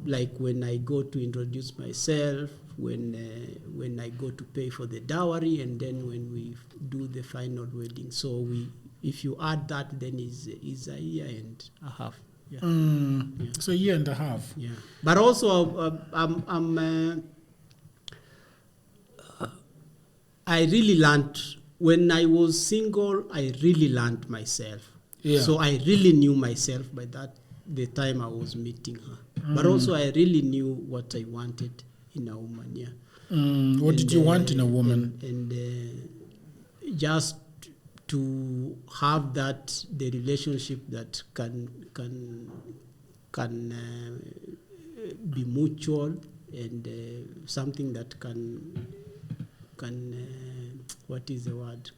like when I go to introduce myself, when I go to pay for the dowry, and then when we do the final wedding. So if you add that, then is a year and a half. Yeah. Yeah. So a year and a half. Yeah. But also, I really learned when I was single. I really learned myself. Yeah. So I really knew myself by the time I was meeting her. But also, I really knew what I wanted in a woman. Yeah. What did you want in a woman? And just to have the relationship that can be mutual, and something that can what is the word,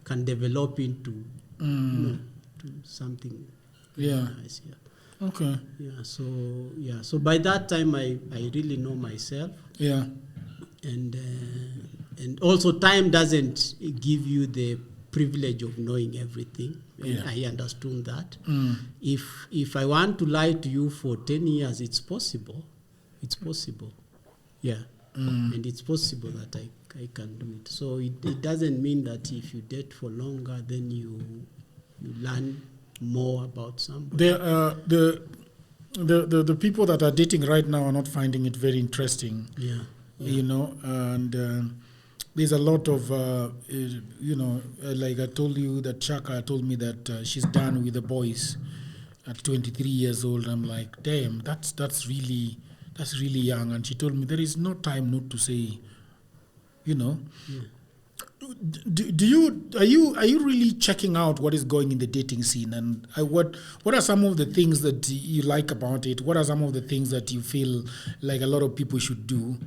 can develop into to something nice. Yeah. Okay. Yeah. So by that time I really know myself. Yeah. And also, time doesn't give you the privilege of knowing everything. Yeah. I understood that. If I want to lie to you for 10 years, it's possible. It's possible. Yeah. And it's possible that I can do it. So it doesn't mean that if you date for longer, then you learn more about somebody. The people that are dating right now are not finding it very interesting. Yeah. You know, and there's a lot of, like I told you that Chaka told me that she's done with the boys at 23 years old. I'm like, damn, that's really young. And she told me there is no time not to say, you know. Yeah. Are you really checking out what is going in the dating scene, and what are some of the things that you like about it? What are some of the things that you feel like a lot of people should do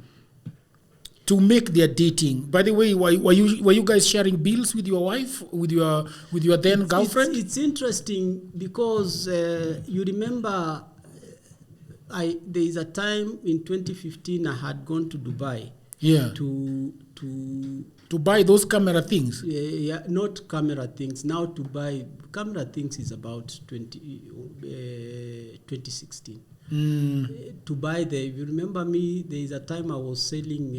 to make their dating? By the way, were you guys sharing bills with your wife, with your then girlfriend? It's interesting because you remember, there is a time in 2015 I had gone to Dubai. Yeah. To buy those camera things. Yeah, not camera things. Now to buy camera things is about 2016. To buy you remember me, there is a time I was selling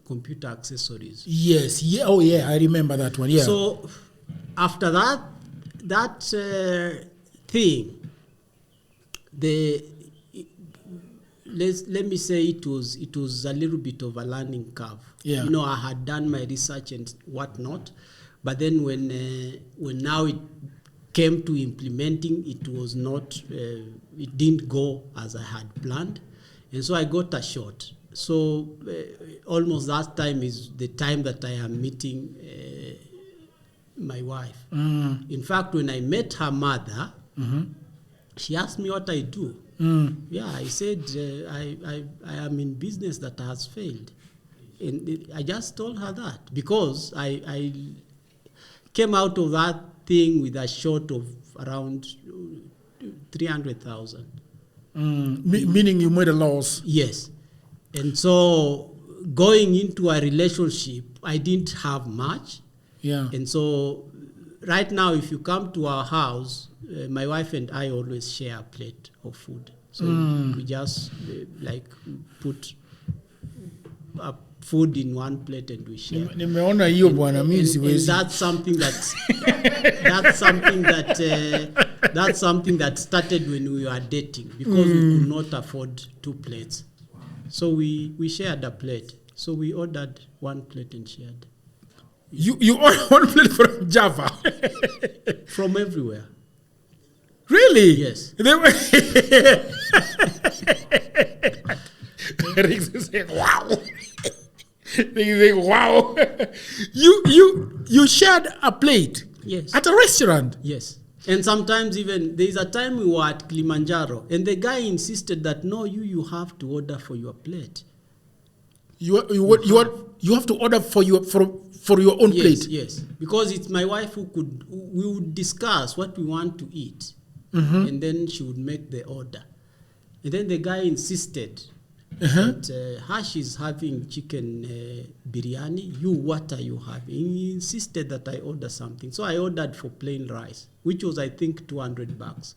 computer accessories. Yes. Yeah. Oh yeah, I remember that one. Yeah. So after that thing, let me say it was a little bit of a learning curve. Yeah. You know, I had done my research and whatnot, but then when now it came to implementing, it was not, it didn't go as I had planned, and so I got a shot. So almost that time is the time that I am meeting my wife. In fact, when I met her mother, she asked me what I do. Yeah, I said I am in business that has failed, and I just told her that because I came out of that thing with a short of around 300,000. Meaning you made a loss. Yes, and so going into a relationship, I didn't have much. Yeah, and so right now, if you come to our house, my wife and I always share a plate of food. So we just put food in one plate and we share. Nimeona hiyo bwana, mimi And siwezi. that's something that that's something that started when we were dating because we could not afford 2 plates. So we shared a plate. So we ordered 1 plate and shared. You ordered 1 plate from Java. From everywhere. Really? Yes. They were Rick is saying, wow. Rick is saying, wow. You shared a plate. Yes. At a restaurant. Yes. And sometimes even, there is a time we were at Kilimanjaro, and the guy insisted that, no, you have to order for your plate. You have to order for your own plate. Yes, because it's my wife we would discuss what we want to eat, and then she would make the order. And then the guy insisted that Hash is having chicken biryani. What are you having? He insisted that I order something. So I ordered for plain rice, which was, I think, $200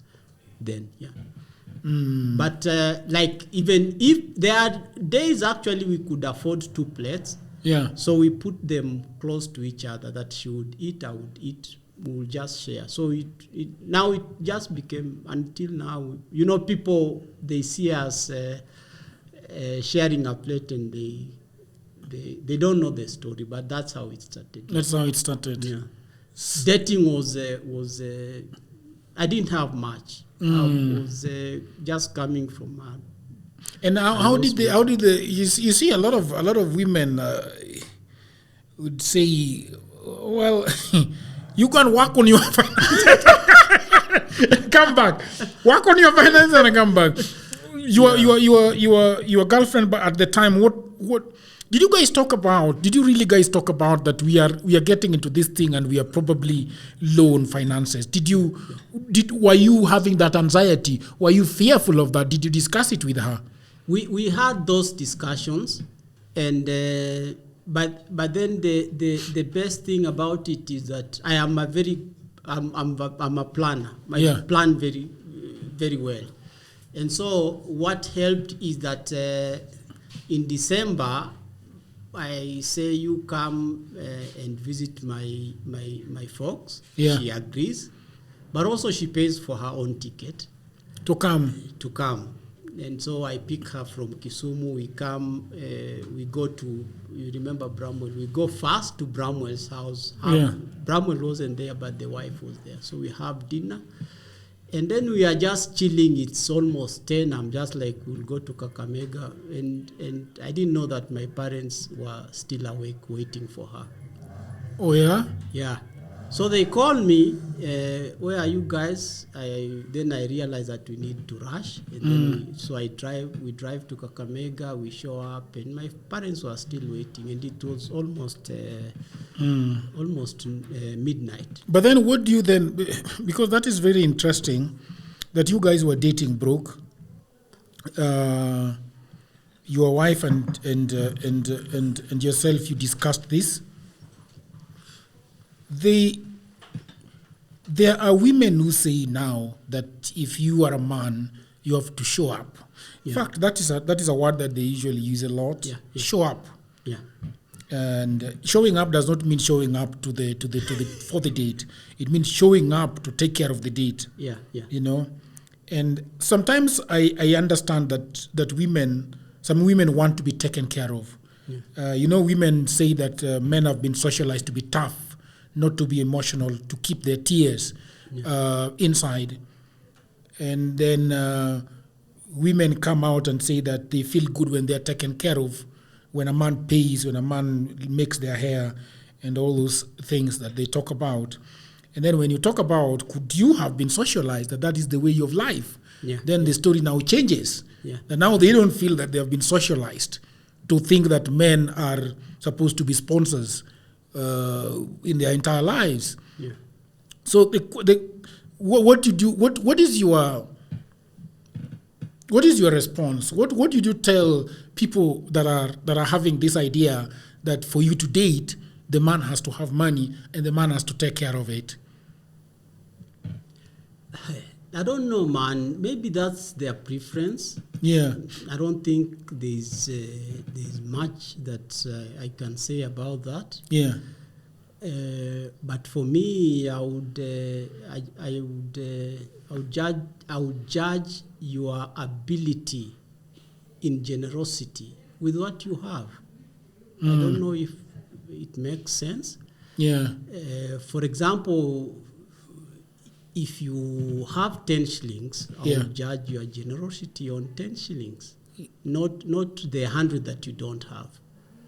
then, yeah. But like, even if there are days actually we could afford 2 plates, so we put them close to each other, that she would eat, I would eat, we'll just share. So now it just became, until now, people, they see us sharing a plate, and they don't know the story, but that's how it started. That's how it started. Yeah. Dating was I didn't have much. I was just coming from and how did you see a lot of women would say, well, you can work on your finances come back, work on your finances and come back. Your girlfriend, but at the time, what did you guys talk about? Did you really guys talk about that we are getting into this thing and we are probably low on finances? Were you having that anxiety? Were you fearful of that? Did you discuss it with her? We had those discussions, and but then the best thing about it is that I'm a planner. I plan very very well, and so what helped is that in December, I say, you come and visit my folks. Yeah. She agrees, but also she pays for her own ticket To come. And so I pick her from Kisumu. We come, we go to, you remember Bramwell, we go first to Bramwell's house. Bramwell wasn't there, but the wife was there. So we have dinner. And then we are just chilling. It's almost 10. I'm just like, we'll go to Kakamega. And I didn't know that my parents were still awake waiting for her. Oh, yeah? Yeah. So they call me, where are you guys? Then I realize that we need to rush. And then we drive to Kakamega, we show up, and my parents were still waiting. And it was almost midnight. But then what do you then, because that is very interesting, that you guys were dating broke, your wife and yourself, you discussed this. There are women who say now that if you are a man, you have to show up. In fact, that is a word that they usually use a lot. Yeah. Show up. Yeah. And showing up does not mean showing up for the date. It means showing up to take care of the date. Yeah. And sometimes I understand that some women want to be taken care of. Yeah. Women say that men have been socialized to be tough, not to be emotional, to keep their tears inside. And then women come out and say that they feel good when they're taken care of, when a man pays, when a man makes their hair, and all those things that they talk about. And then when you talk about, could you have been socialized, that is the way of life, then the story now changes. Yeah. And now they don't feel that they have been socialized to think that men are supposed to be sponsors in their entire lives. Yeah. So what is your response? What did you tell people that are having this idea that for you to date, the man has to have money and the man has to take care of it? I don't know, man. Maybe that's their preference. Yeah. I don't think there's much that I can say about that. Yeah. But for me, I would judge your ability in generosity with what you have. I don't know if it makes sense. Yeah. For example, if you have 10 shillings, I will judge your generosity on 10 shillings, not the 100 that you don't have.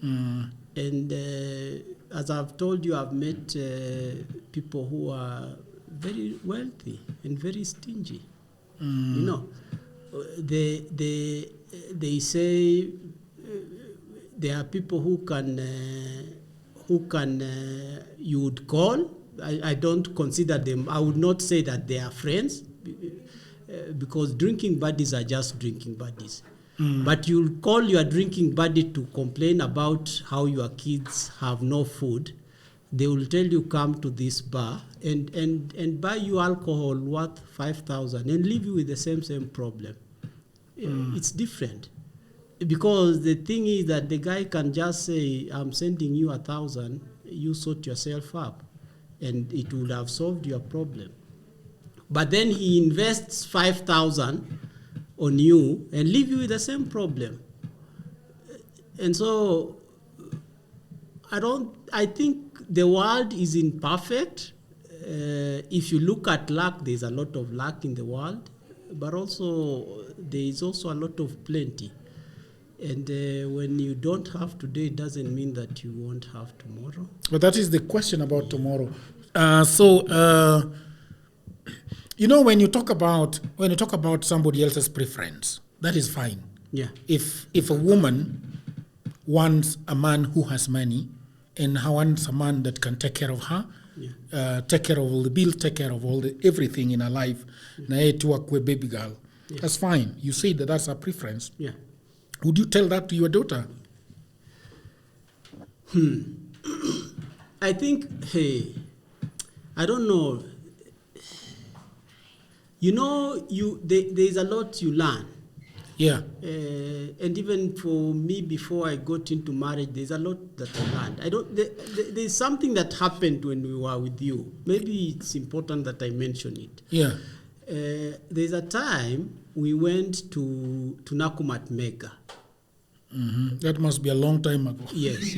And as I've told you, I've met people who are very wealthy and very stingy. They say there are people who can you would call. I don't consider them. I would not say that they are friends, because drinking buddies are just drinking buddies. But you'll call your drinking buddy to complain about how your kids have no food. They will tell you, come to this bar and buy you alcohol worth 5,000 and leave you with the same problem. It's different. Because the thing is that the guy can just say, I'm sending you 1,000, you sort yourself up, and it would have solved your problem. But then he invests 5,000 on you and leave you with the same problem. And so I think the world is imperfect. If you look at luck, there's a lot of luck in the world, but also there is also a lot of plenty. And when you don't have today, it doesn't mean that you won't have tomorrow. But that is the question about tomorrow. When you talk about somebody else's preference, that is fine. Yeah. If a woman wants a man who has money and wants a man that can take care of her, take care of all the bills, take care of everything in her life, to work with baby girl, that's fine. You say that's her preference. Yeah. Would you tell that to your daughter? I think, I don't know. There's a lot you learn. Yeah. And even for me, before I got into marriage, there's a lot that I learned. There's something that happened when we were with you. Maybe it's important that I mention it. Yeah. There's a time we went to Nakumatt Mega. Mm-hmm. That must be a long time ago. Yes.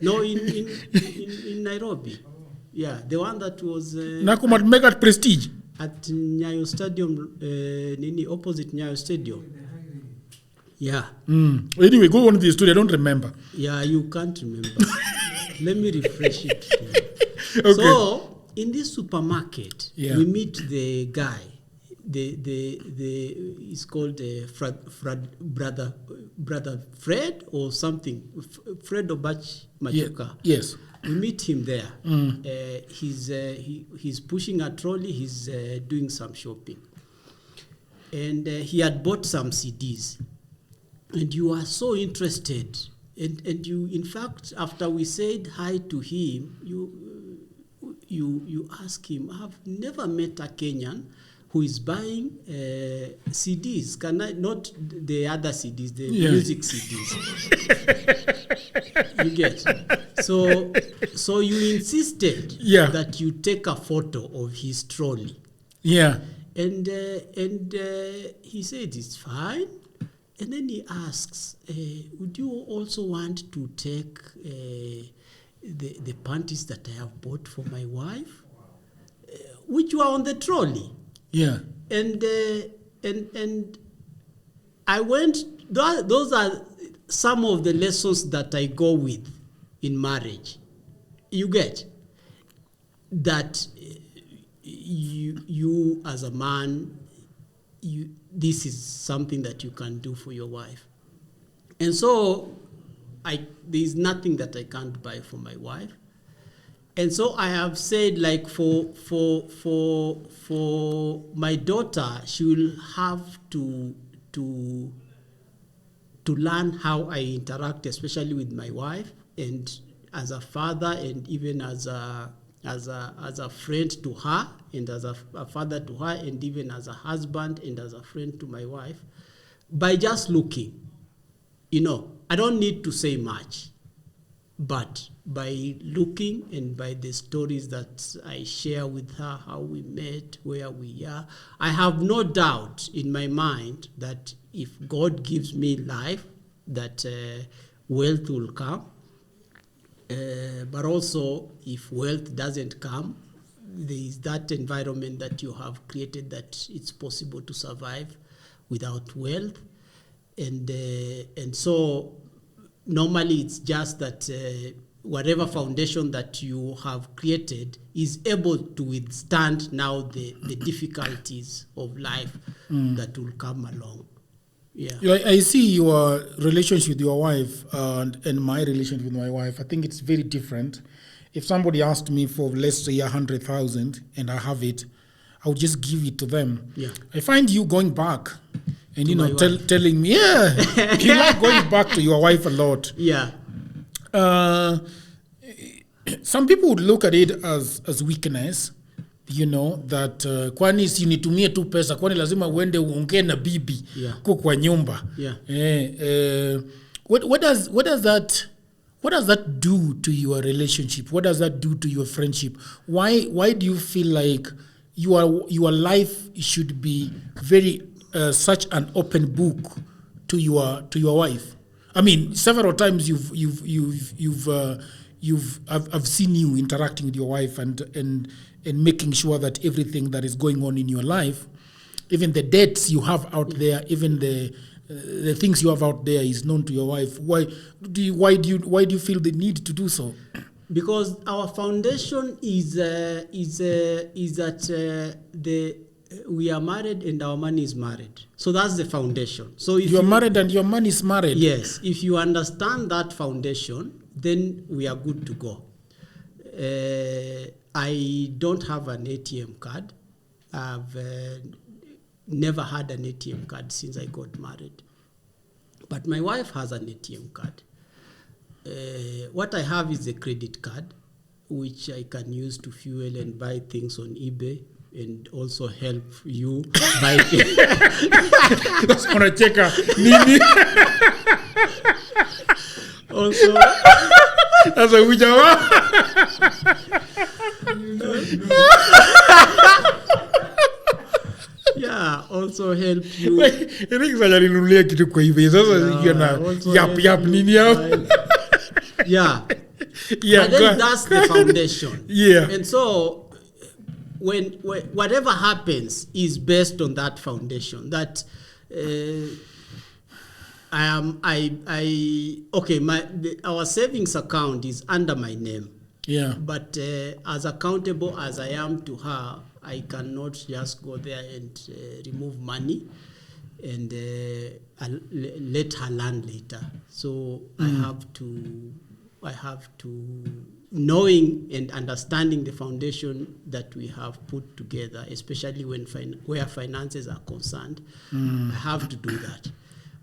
No, in Nairobi. Yeah, the one that was... Nakumatt Mega Prestige? At Nyayo Stadium, opposite Nyayo Stadium. Yeah. Anyway, go on to the story. I don't remember. Yeah, you can't remember. Let me refresh it to you. Okay. So, in this supermarket, we meet the guy. He's called brother Fred or something. Fred Obach Machuka. Yes. We meet him there. He's pushing a trolley. He's doing some shopping, and he had bought some CDs. And you are so interested, and you, in fact, after we said hi to him, you ask him, "I've never met a Kenyan who is buying CDs. Can I, not the other CDs, the music CDs?" You get. So you insisted that you take a photo of his trolley. Yeah. And he said it's fine. And then he asks, would you also want to take the panties that I have bought for my wife, which were on the trolley? Yeah. And I went, those are some of the lessons that I go with in marriage. You get that you as a man, this is something that you can do for your wife. And so there's nothing that I can't buy for my wife. And so I have said, like, for my daughter, she will have to learn how I interact, especially with my wife, and as a father, and even as a friend to her, and as a father to her, and even as a husband and as a friend to my wife, by just looking. I don't need to say much, but by looking and by the stories that I share with her, how we met, where we are, I have no doubt in my mind that if God gives me life, that wealth will come. But also, if wealth doesn't come, there is that environment that you have created that it's possible to survive without wealth. And so normally it's just that whatever foundation that you have created is able to withstand now the difficulties of life that will come along. Yeah. You know, I see your relationship with your wife and my relationship with my wife. I think it's very different. If somebody asked me for, let's say, 100,000 and I have it, I would just give it to them. Yeah. I find you going back and, To you know, my wife. telling me, yeah, you like going back to your wife a lot. Yeah. Some people would look at it as weakness, you know, that kwani si nitumie tu pesa, kwani lazima uende uongee na bibi Yeah. kwa nyumba. Yeah. What does that do to your relationship? What does that do to your friendship? Why do you feel like your life should be very such an open book to your wife? I mean, several times I've seen you interacting with your wife and making sure that everything that is going on in your life, even the debts you have out there, even the things you have out there, is known to your wife. Why do you feel the need to do so? Because our foundation is that we are married and our man is married. So that's the foundation. So if You're married and your man is married. Yes, if you understand that foundation, then we are good to go. I don't have an ATM card. I've never had an ATM card since I got married. But my wife has an ATM card. What I have is a credit card, which I can use to fuel and buy things on eBay and also help you buy things. That's gonna check nini. Also, That's a wijawa. yeah, also help you. Ninunulia kitu kwa hivyo sasa yana also yap help yap you nini hapo. Yeah. Yeah, But then that's the foundation. Yeah. And so when whatever happens is based on that foundation. That our savings account is under my name. Yeah. But as accountable as I am to her, I cannot just go there and remove money and let her learn later. So I have to, knowing and understanding the foundation that we have put together, especially where finances are concerned, I have to do that.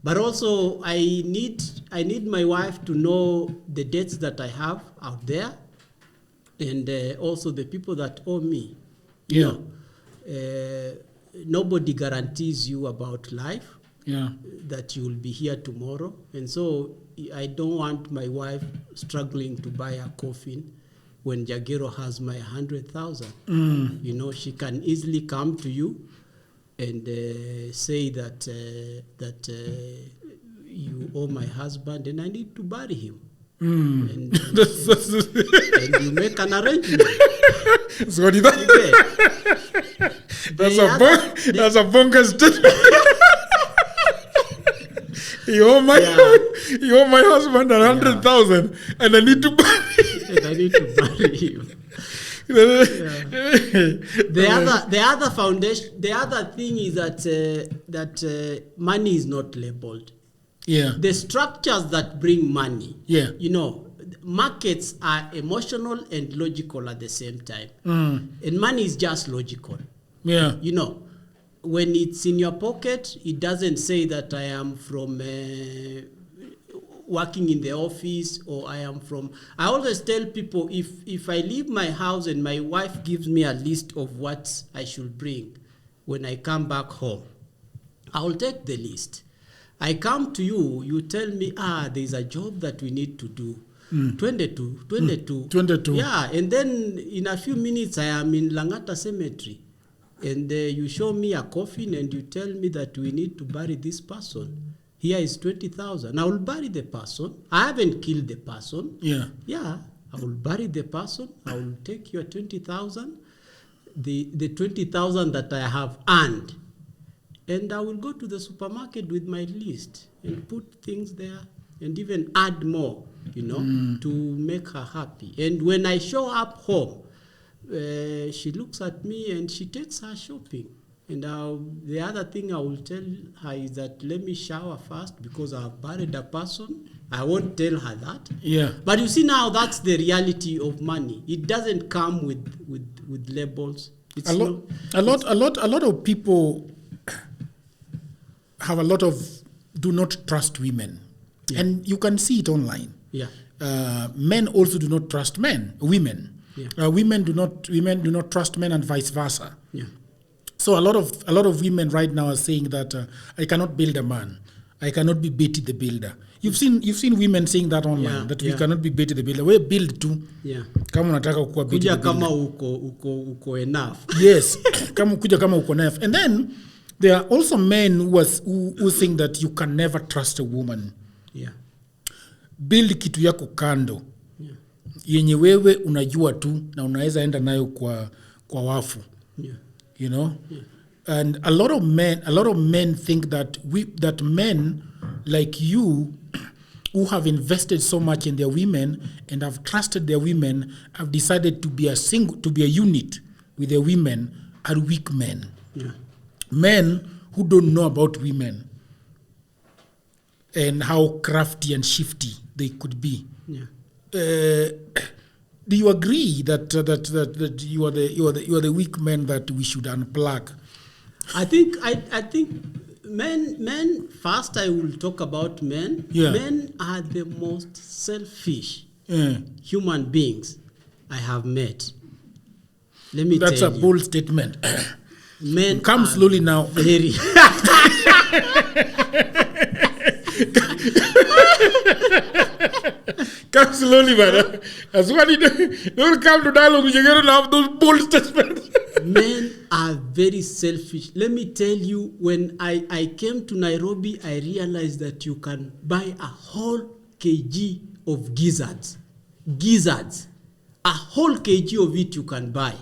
But also, I need my wife to know the debts that I have out there, and also the people that owe me. Yeah. Nobody guarantees you about life. Yeah. That you will be here tomorrow, and so I don't want my wife struggling to buy a coffin when Jagero has my 100,000. You know, she can easily come to you and say that you owe my husband and I need to bury him. And you make an arrangement. So did that? That's a bonkers statement. You owe my husband 100,000 and I need to bury him. The other foundation, the other thing is that money is not labeled. Yeah. The structures that bring money. Yeah. You know, markets are emotional and logical at the same time. And money is just logical. Yeah. You know, when it's in your pocket, it doesn't say that I am from working in the office or I am from... I always tell people, if I leave my house and my wife gives me a list of what I should bring when I come back home, I will take the list. I come to you, you tell me, there's a job that we need to do. 22. Yeah, and then in a few minutes, I am in Langata Cemetery. And you show me a coffin and you tell me that we need to bury this person. Here is 20,000. I will bury the person. I haven't killed the person. Yeah. Yeah, I will bury the person. I will take your 20,000, the 20,000 that I have earned. And I will go to the supermarket with my list and put things there and even add more, you know, to make her happy. And when I show up home, she looks at me and she takes her shopping. And the other thing I will tell her is that let me shower first because I've married a person. I won't tell her that. Yeah. But you see now, that's the reality of money. It doesn't come with labels. It's A lot of people have a lot of do not trust women, and you can see it online. Yeah. Men also do not trust women. Yeah. Women do not trust men, and vice versa. Yeah. So a lot of women right now are saying that I cannot build a man. I cannot be Betty the builder. You've seen women saying that online, that we cannot be Betty the builder. We build too. Yeah. Kama unataka kuwa Betty the Kuja builder. kama uko enough. Yes. Kama uko enough. And then there are also men who think that you can never trust a woman. Yeah. Build kitu yako kando. Yeah. Yenye wewe unajua tu na unaweza enda nayo kwa wafu. Yeah. You know? Yeah. And a lot of men think that men like you who have invested so much in their women and have trusted their women have decided to be a unit with their women are weak men. Yeah. Men who don't know about women and how crafty and shifty they could be. Yeah. Do you agree that you are the weak men that we should unplug? I think men first I will talk about men. Yeah. Men are the most selfish Yeah. human beings I have met. Let me That's tell a you. bold statement. Men Come are slowly now. very Come slowly, man. As one don't come to dialogue, you're going to have those bold statements. Men are very selfish. Let me tell you, when I came to Nairobi, I realized that you can buy a whole kg of gizzards. Gizzards. A whole kg of it you can buy.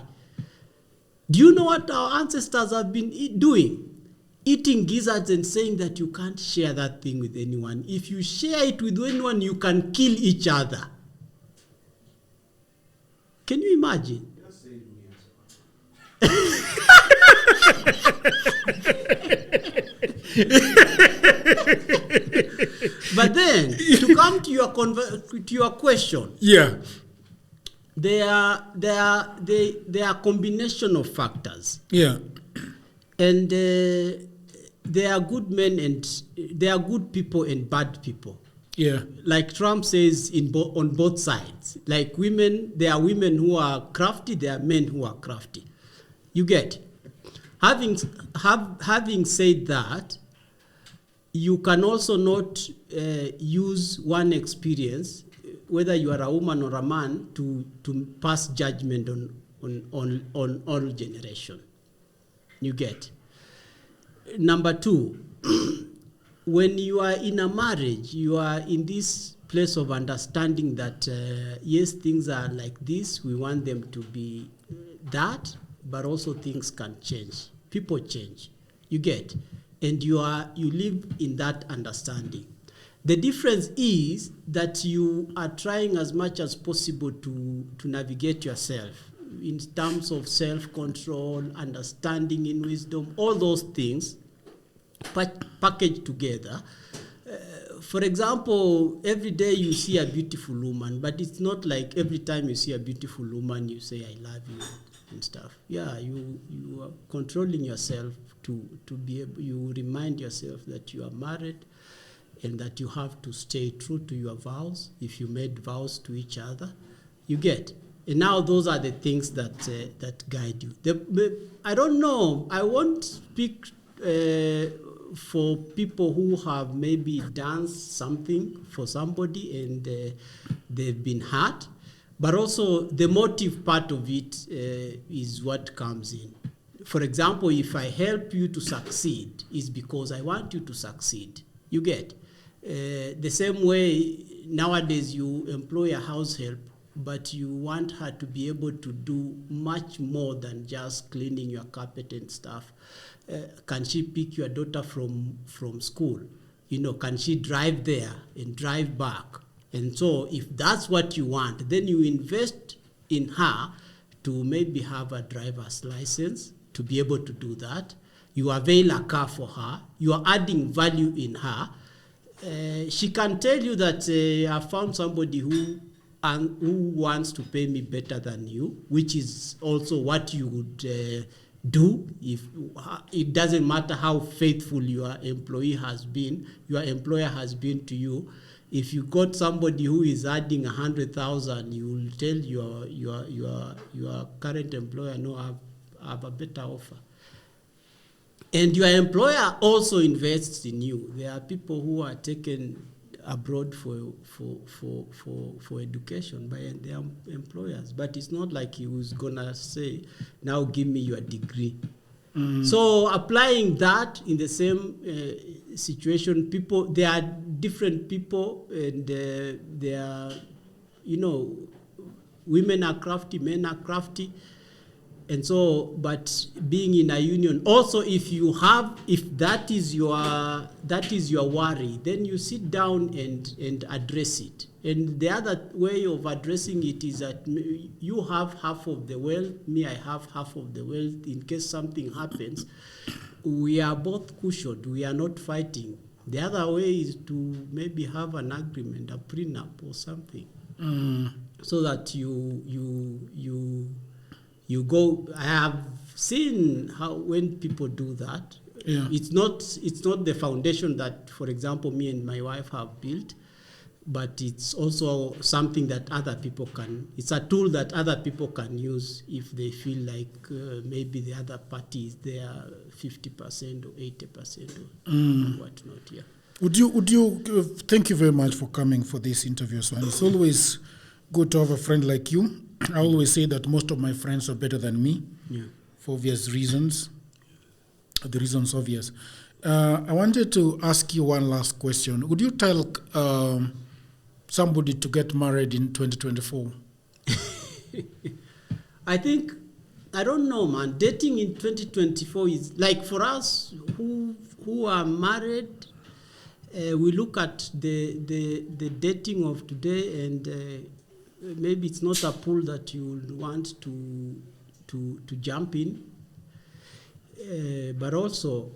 Do you know what our ancestors have been doing? Eating gizzards and saying that you can't share that thing with anyone. If you share it with anyone, you can kill each other. Can you imagine? But then, to come to your question, Yeah. there are a combination of factors, Yeah. and there are good men and there are good people and bad people. Yeah. Like Trump says, on both sides. Like women, there are women who are crafty, there are men who are crafty. You get. Having said that, you can also not use one experience, whether you are a woman or a man, to pass judgment on all generation. You get. Number two, when you are in a marriage, you are in this place of understanding that yes, things are like this. We want them to be that, but also things can change. People change. You get, and you live in that understanding. The difference is that you are trying as much as possible to navigate yourself in terms of self-control, understanding in wisdom, all those things packaged together. For example, every day you see a beautiful woman, but it's not like every time you see a beautiful woman you say, I love you and stuff. Yeah, you are controlling yourself to be able, you remind yourself that you are married and that you have to stay true to your vows if you made vows to each other. You get. And now those are the things that guide you. I don't know. I won't speak for people who have maybe done something for somebody and they've been hurt. But also the motive part of it is what comes in. For example, if I help you to succeed, it's because I want you to succeed. You get. The same way nowadays you employ a house help, but you want her to be able to do much more than just cleaning your carpet and stuff. Can she pick your daughter from school? You know, can she drive there and drive back? And so if that's what you want, then you invest in her to maybe have a driver's license to be able to do that. you avail a car for her, you are adding value in her. She can tell you that I found somebody who wants to pay me better than you, which is also what you would do. If it doesn't matter how faithful your employer has been to you. If you got somebody who is adding 100,000, you will tell your current employer, no, I have a better offer. And your employer also invests in you. There are people who are taken abroad for education by their employers, but it's not like he was gonna say, now give me your degree. So applying that in the same situation, there are different people, and there are, women are crafty, men are crafty. And so, but being in a union, also if that is your worry, then you sit down and address it. And the other way of addressing it is that you have half of the wealth, me, I have half of the wealth. In case something happens, we are both cushioned. We are not fighting. The other way is to maybe have an agreement, a prenup or something, so that you go. I have seen how when people do that, it's not the foundation that, for example, me and my wife have built, but it's also something that other people can. It's a tool that other people can use if they feel like maybe the other party is there 50% or 80% or whatnot. Yeah. Would you? Thank you very much for coming for this interview, Swan. It's always good to have a friend like you. I always say that most of my friends are better than me, for obvious reasons. The reason's obvious. I wanted to ask you one last question. Would you tell somebody to get married in 2024? I don't know, man. Dating in 2024 is like, for us who are married, we look at the dating of today, and maybe it's not a pool that you would want to jump in, but also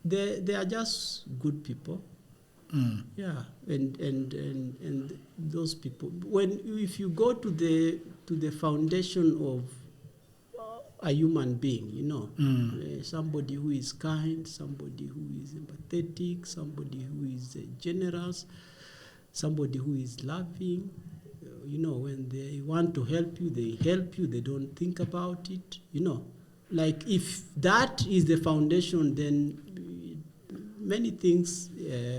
they are just good people. Yeah, and those people, if you go to the foundation of a human being, somebody who is kind, somebody who is empathetic, somebody who is generous, somebody who is loving. When they want to help you, they don't think about it, Like, if that is the foundation, then many things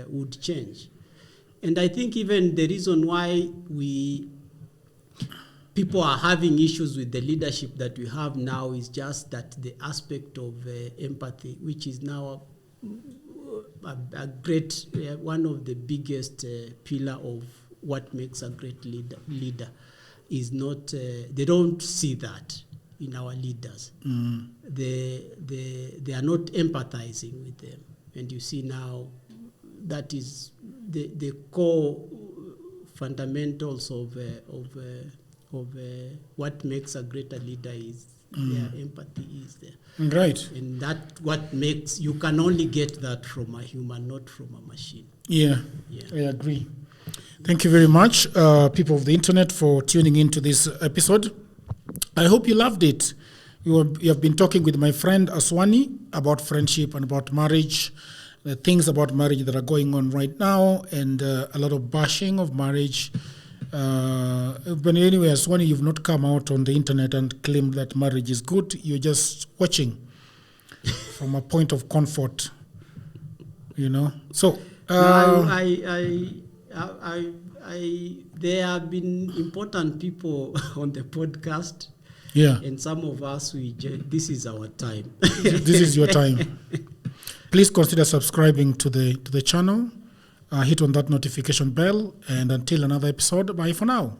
would change. And I think even the reason why people are having issues with the leadership that we have now is just that the aspect of empathy, which is now a great, one of the biggest pillar of what makes a great leader is not, they don't see that in our leaders. They are not empathizing with them. And you see now that is the core fundamentals of what makes a greater leader is their empathy is there. Right. And that what makes, you can only get that from a human, not from a machine. Yeah. I agree. Thank you very much, people of the internet, for tuning into this episode. I hope you loved it. You have been talking with my friend Aswani about friendship and about marriage, the things about marriage that are going on right now, and a lot of bashing of marriage. But anyway, Aswani, you've not come out on the internet and claimed that marriage is good. You're just watching from a point of comfort, So, there have been important people on the podcast. Yeah. And some of us, this is our time. This is your time. Please consider subscribing to the channel. Hit on that notification bell. And until another episode, bye for now.